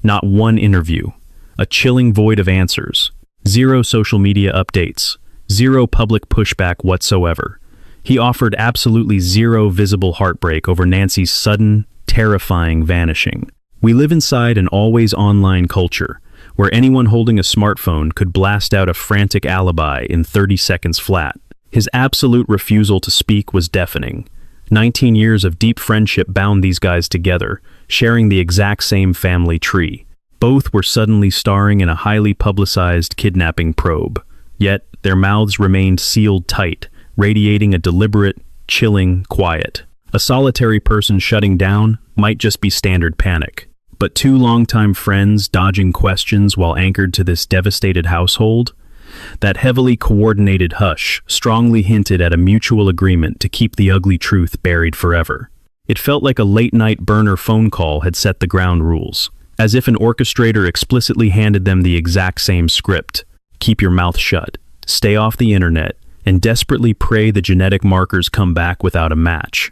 Not one interview. A chilling void of answers. Zero social media updates. Zero public pushback whatsoever. He offered absolutely zero visible heartbreak over Nancy's sudden, terrifying vanishing. We live inside an always online culture, where anyone holding a smartphone could blast out a frantic alibi in 30 seconds flat. His absolute refusal to speak was deafening. 19 years of deep friendship bound these guys together, sharing the exact same family tree. Both were suddenly starring in a highly publicized kidnapping probe. Yet, their mouths remained sealed tight, radiating a deliberate, chilling quiet. A solitary person shutting down might just be standard panic. But two longtime friends dodging questions while anchored to this devastated household? That heavily coordinated hush strongly hinted at a mutual agreement to keep the ugly truth buried forever. It felt like a late-night burner phone call had set the ground rules, as if an orchestrator explicitly handed them the exact same script. Keep your mouth shut, stay off the internet, and desperately pray the genetic markers come back without a match.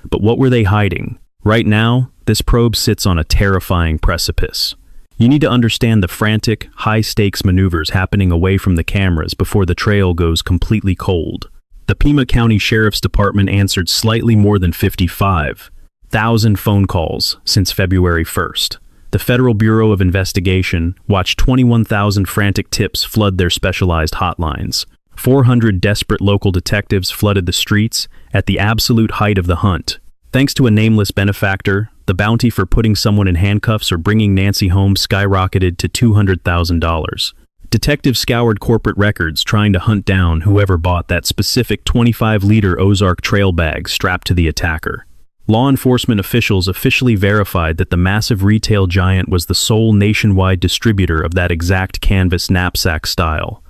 But what were they hiding? Right now, this probe sits on a terrifying precipice. You need to understand the frantic, high-stakes maneuvers happening away from the cameras before the trail goes completely cold. The Pima County Sheriff's Department answered slightly more than 55,000 phone calls since February 1st. The Federal Bureau of Investigation watched 21,000 frantic tips flood their specialized hotlines. 400 desperate local detectives flooded the streets at the absolute height of the hunt. Thanks to a nameless benefactor, the bounty for putting someone in handcuffs or bringing Nancy home skyrocketed to $200,000. Detectives scoured corporate records trying to hunt down whoever bought that specific 25-liter Ozark trail bag strapped to the attacker. Law enforcement officials officially verified that the massive retail giant was the sole nationwide distributor of that exact canvas knapsack style.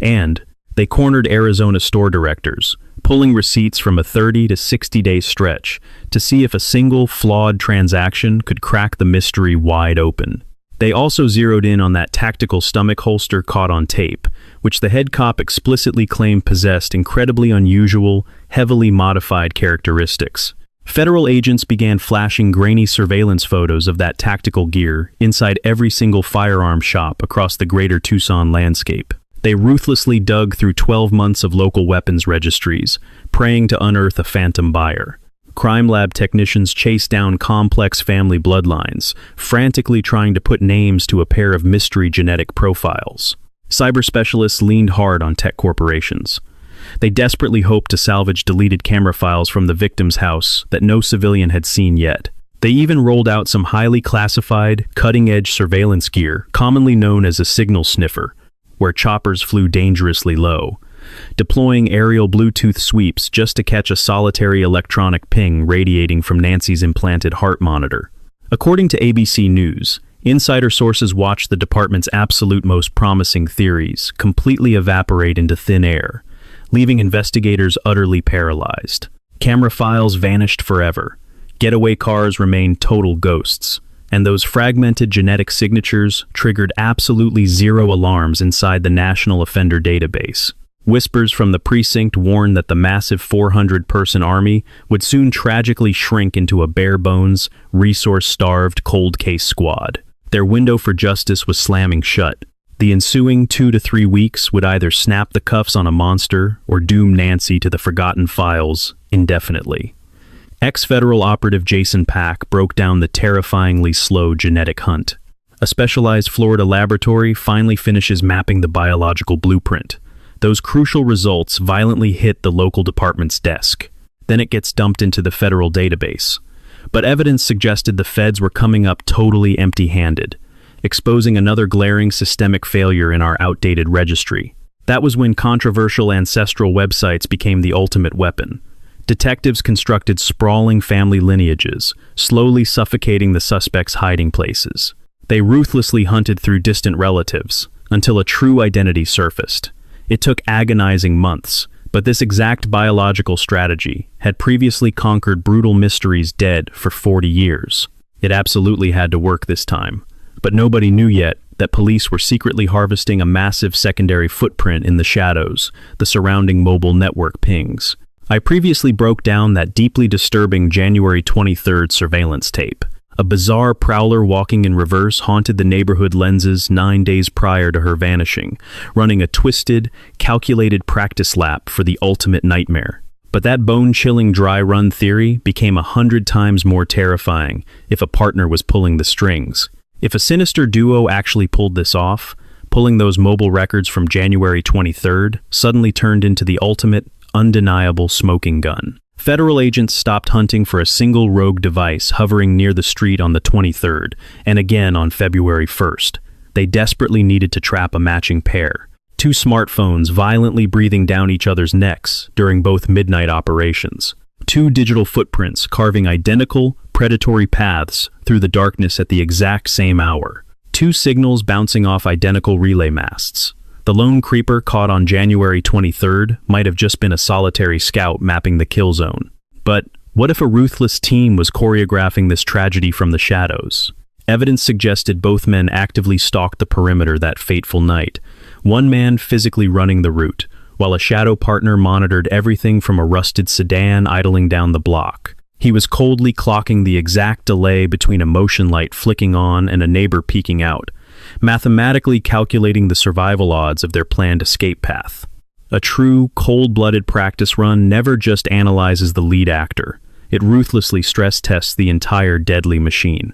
And they cornered Arizona store directors, pulling receipts from a 30 to 60-day stretch to see if a single flawed transaction could crack the mystery wide open. They also zeroed in on that tactical stomach holster caught on tape, which the head cop explicitly claimed possessed incredibly unusual, heavily modified characteristics. Federal agents began flashing grainy surveillance photos of that tactical gear inside every single firearm shop across the greater Tucson landscape. They ruthlessly dug through 12 months of local weapons registries, praying to unearth a phantom buyer. Crime lab technicians chased down complex family bloodlines, frantically trying to put names to a pair of mystery genetic profiles. Cyber specialists leaned hard on tech corporations. They desperately hoped to salvage deleted camera files from the victim's house that no civilian had seen yet. They even rolled out some highly classified, cutting-edge surveillance gear, commonly known as a signal sniffer, where choppers flew dangerously low, deploying aerial Bluetooth sweeps just to catch a solitary electronic ping radiating from Nancy's implanted heart monitor. According to ABC News, insider sources watched the department's absolute most promising theories completely evaporate into thin air, leaving investigators utterly paralyzed. Camera files vanished forever. Getaway cars remained total ghosts, and those fragmented genetic signatures triggered absolutely zero alarms inside the National Offender Database. Whispers from the precinct warned that the massive 400-person army would soon tragically shrink into a bare-bones, resource-starved cold case squad. Their window for justice was slamming shut. The ensuing 2 to 3 weeks would either snap the cuffs on a monster or doom Nancy to the forgotten files indefinitely. Ex-federal operative Jason Pack broke down the terrifyingly slow genetic hunt. A specialized Florida laboratory finally finishes mapping the biological blueprint. Those crucial results violently hit the local department's desk. Then it gets dumped into the federal database. But evidence suggested the feds were coming up totally empty-handed, exposing another glaring systemic failure in our outdated registry. That was when controversial ancestral websites became the ultimate weapon. Detectives constructed sprawling family lineages, slowly suffocating the suspects' hiding places. They ruthlessly hunted through distant relatives until a true identity surfaced. It took agonizing months, but this exact biological strategy had previously conquered brutal mysteries dead for 40 years. It absolutely had to work this time, but nobody knew yet that police were secretly harvesting a massive secondary footprint in the shadows, the surrounding mobile network pings. I previously broke down that deeply disturbing January 23rd surveillance tape. A bizarre prowler walking in reverse haunted the neighborhood lenses 9 days prior to her vanishing, running a twisted, calculated practice lap for the ultimate nightmare. But that bone-chilling dry run theory became 100 times more terrifying if a partner was pulling the strings. If a sinister duo actually pulled this off, pulling those mobile records from January 23rd suddenly turned into the ultimate, undeniable smoking gun. Federal agents stopped hunting for a single rogue device hovering near the street on the 23rd, and again on February 1st. They desperately needed to trap a matching pair. Two smartphones violently breathing down each other's necks during both midnight operations. Two digital footprints carving identical, predatory paths through the darkness at the exact same hour. Two signals bouncing off identical relay masts. The lone creeper caught on January 23rd might have just been a solitary scout mapping the kill zone. But what if a ruthless team was choreographing this tragedy from the shadows? Evidence suggested both men actively stalked the perimeter that fateful night, one man physically running the route, while a shadow partner monitored everything from a rusted sedan idling down the block. He was coldly clocking the exact delay between a motion light flicking on and a neighbor peeking out, mathematically calculating the survival odds of their planned escape path. A true, cold-blooded practice run never just analyzes the lead actor. It ruthlessly stress-tests the entire deadly machine.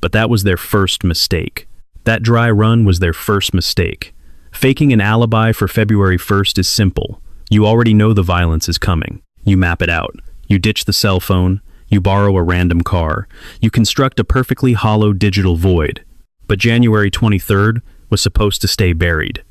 But that was their first mistake. That dry run was their first mistake. Faking an alibi for February 1st is simple. You already know the violence is coming. You map it out. You ditch the cell phone. You borrow a random car. You construct a perfectly hollow digital void. But January 23rd was supposed to stay buried.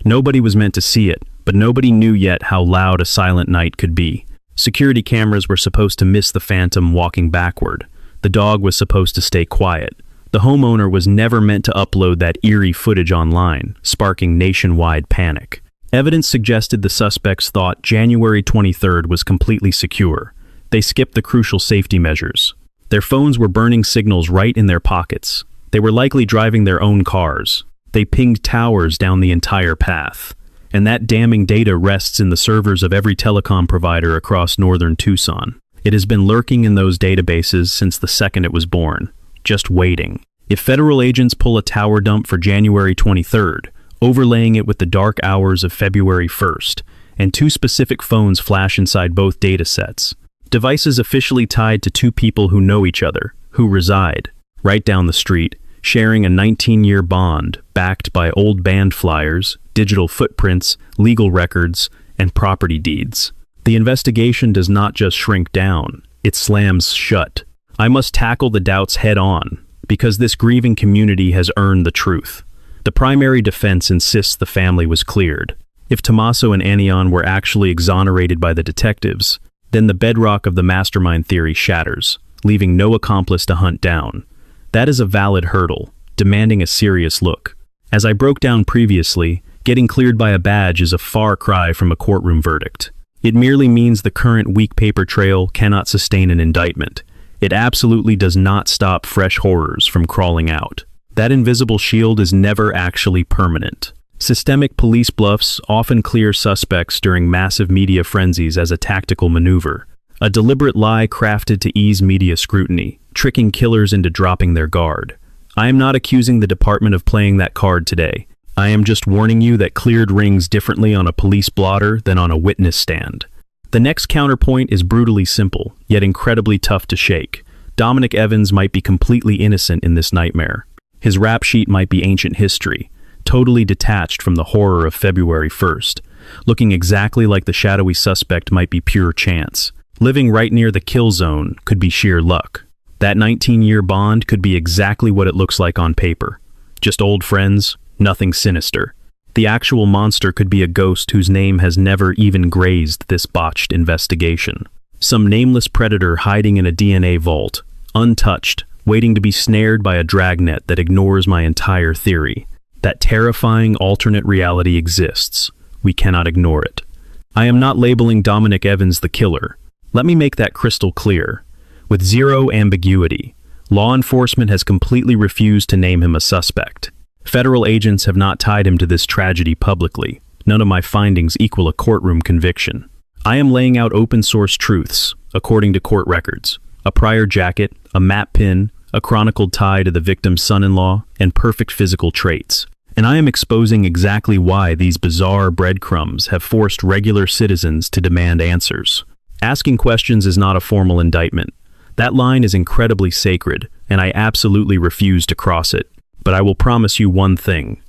Nobody was meant to see it, but nobody knew yet how loud a silent night could be. Security cameras were supposed to miss the phantom walking backward. The dog was supposed to stay quiet. The homeowner was never meant to upload that eerie footage online, sparking nationwide panic. Evidence suggested the suspects thought January 23rd was completely secure. They skipped the crucial safety measures. Their phones were burning signals right in their pockets. They were likely driving their own cars. They pinged towers down the entire path. And that damning data rests in the servers of every telecom provider across northern Tucson. It has been lurking in those databases since the second it was born, just waiting. If federal agents pull a tower dump for January 23rd, overlaying it with the dark hours of February 1st, and two specific phones flash inside both datasets, devices officially tied to two people who know each other, who reside right down the street, sharing a 19-year bond backed by old band flyers, digital footprints, legal records, and property deeds. The investigation does not just shrink down, it slams shut. I must tackle the doubts head-on, because this grieving community has earned the truth. The primary defense insists the family was cleared. If Tomaso and Anion were actually exonerated by the detectives, then the bedrock of the mastermind theory shatters, leaving no accomplice to hunt down. That is a valid hurdle, demanding a serious look. As I broke down previously, getting cleared by a badge is a far cry from a courtroom verdict. It merely means the current weak paper trail cannot sustain an indictment. It absolutely does not stop fresh horrors from crawling out. That invisible shield is never actually permanent. Systemic police bluffs often clear suspects during massive media frenzies as a tactical maneuver, a deliberate lie crafted to ease media scrutiny, tricking killers into dropping their guard. I am not accusing the department of playing that card today. I am just warning you that cleared rings differently on a police blotter than on a witness stand. The next counterpoint is brutally simple, yet incredibly tough to shake. Dominic Evans might be completely innocent in this nightmare. His rap sheet might be ancient history, totally detached from the horror of February 1st. Looking exactly like the shadowy suspect might be pure chance. Living right near the kill zone could be sheer luck. That 19-year bond could be exactly what it looks like on paper. Just old friends, nothing sinister. The actual monster could be a ghost whose name has never even grazed this botched investigation. Some nameless predator hiding in a DNA vault, untouched, waiting to be snared by a dragnet that ignores my entire theory. That terrifying alternate reality exists. We cannot ignore it. I am not labeling Dominic Evans the killer. Let me make that crystal clear. With zero ambiguity, law enforcement has completely refused to name him a suspect. Federal agents have not tied him to this tragedy publicly. None of my findings equal a courtroom conviction. I am laying out open-source truths, according to court records. A prior jacket, a map pin, a chronicled tie to the victim's son-in-law, and perfect physical traits. And I am exposing exactly why these bizarre breadcrumbs have forced regular citizens to demand answers. Asking questions is not a formal indictment. That line is incredibly sacred, and I absolutely refuse to cross it. But I will promise you one thing.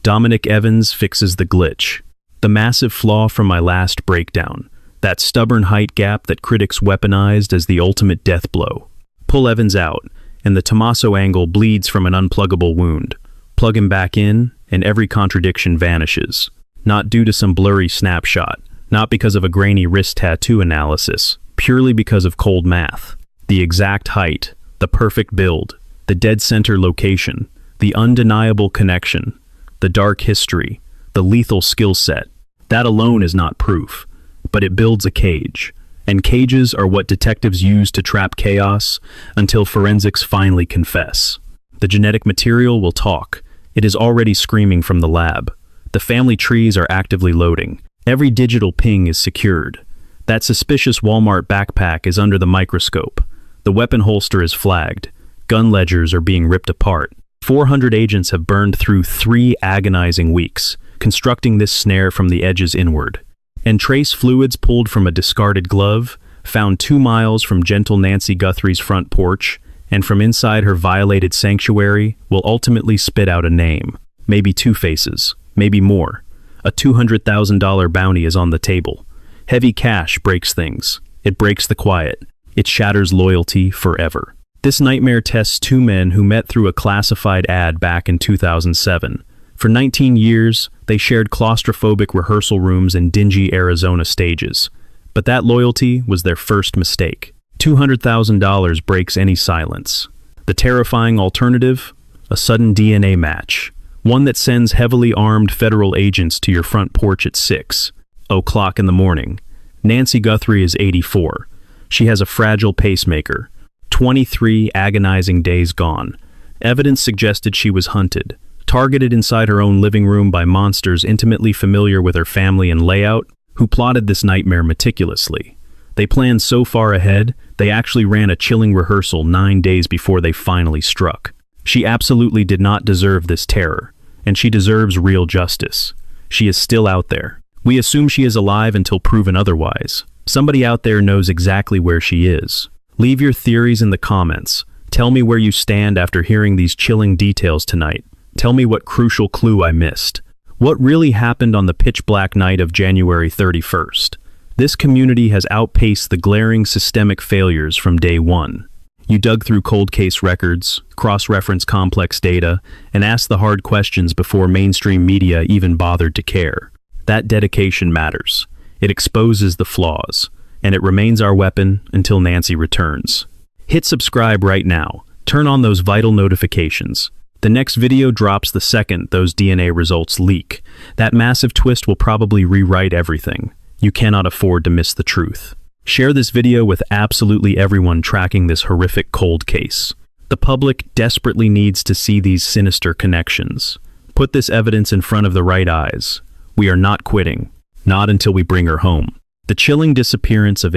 Dominic Evans fixes the glitch. The massive flaw from my last breakdown. That stubborn height gap that critics weaponized as the ultimate death blow. Pull Evans out, and the Tomaso angle bleeds from an unpluggable wound. Plug him back in, and every contradiction vanishes. Not due to some blurry snapshot, not because of a grainy wrist tattoo analysis, purely because of cold math. The exact height, the perfect build, the dead center location, the undeniable connection, the dark history, the lethal skill set. That alone is not proof, but it builds a cage. And cages are what detectives use to trap chaos until forensics finally confess. The genetic material will talk. It is already screaming from the lab. The family trees are actively loading. Every digital ping is secured. That suspicious Walmart backpack is under the microscope. The weapon holster is flagged. Gun ledgers are being ripped apart. 400 agents have burned through 3 agonizing weeks, constructing this snare from the edges inward. And trace fluids pulled from a discarded glove, found 2 miles from gentle Nancy Guthrie's front porch, and from inside her violated sanctuary, will ultimately spit out a name. Maybe 2 faces, maybe more. A $200,000 bounty is on the table. Heavy cash breaks things. It breaks the quiet. It shatters loyalty forever. This nightmare tests 2 men who met through a classified ad back in 2007. For 19 years, they shared claustrophobic rehearsal rooms and dingy Arizona stages. But that loyalty was their first mistake. $200,000 breaks any silence. The terrifying alternative? A sudden DNA match. One that sends heavily armed federal agents to your front porch at 6:00 in the morning. Nancy Guthrie is 84. She has a fragile pacemaker. 23 agonizing days gone. Evidence suggested she was hunted, targeted inside her own living room by monsters intimately familiar with her family and layout, who plotted this nightmare meticulously. They planned so far ahead, they actually ran a chilling rehearsal 9 days before they finally struck. She absolutely did not deserve this terror, and she deserves real justice. She is still out there. We assume she is alive until proven otherwise. Somebody out there knows exactly where she is. Leave your theories in the comments. Tell me where you stand after hearing these chilling details tonight. Tell me what crucial clue I missed. What really happened on the pitch-black night of January 31st? This community has outpaced the glaring systemic failures from day one. You dug through cold case records, cross-referenced complex data, and asked the hard questions before mainstream media even bothered to care. That dedication matters. It exposes the flaws, and it remains our weapon until Nancy returns. Hit subscribe right now. Turn on those vital notifications. The next video drops the second those DNA results leak. That massive twist will probably rewrite everything. You cannot afford to miss the truth. Share this video with absolutely everyone tracking this horrific cold case. The public desperately needs to see these sinister connections. Put this evidence in front of the right eyes. We are not quitting. Not until we bring her home. The chilling disappearance of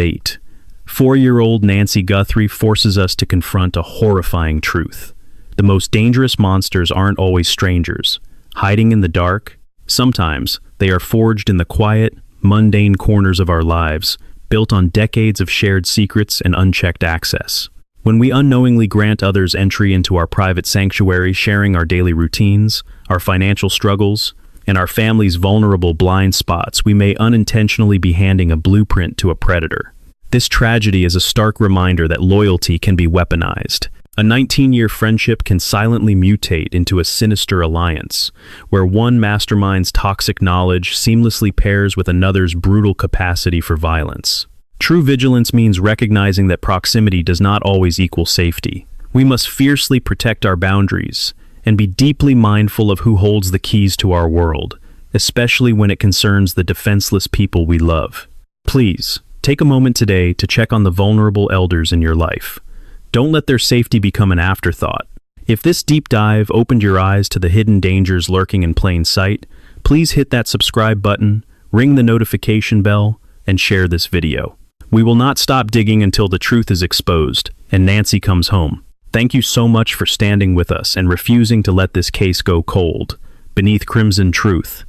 4-year-old Nancy Guthrie forces us to confront a horrifying truth. The most dangerous monsters aren't always strangers. Hiding in the dark, sometimes they are forged in the quiet, mundane corners of our lives, built on decades of shared secrets and unchecked access. When we unknowingly grant others entry into our private sanctuary, sharing our daily routines, our financial struggles, and our family's vulnerable blind spots, we may unintentionally be handing a blueprint to a predator. This tragedy is a stark reminder that loyalty can be weaponized. A 19-year friendship can silently mutate into a sinister alliance, where one mastermind's toxic knowledge seamlessly pairs with another's brutal capacity for violence. True vigilance means recognizing that proximity does not always equal safety. We must fiercely protect our boundaries and be deeply mindful of who holds the keys to our world, especially when it concerns the defenseless people we love. Please, take a moment today to check on the vulnerable elders in your life. Don't let their safety become an afterthought. If this deep dive opened your eyes to the hidden dangers lurking in plain sight, please hit that subscribe button, ring the notification bell, and share this video. We will not stop digging until the truth is exposed and Nancy comes home. Thank you so much for standing with us and refusing to let this case go cold beneath crimson truth.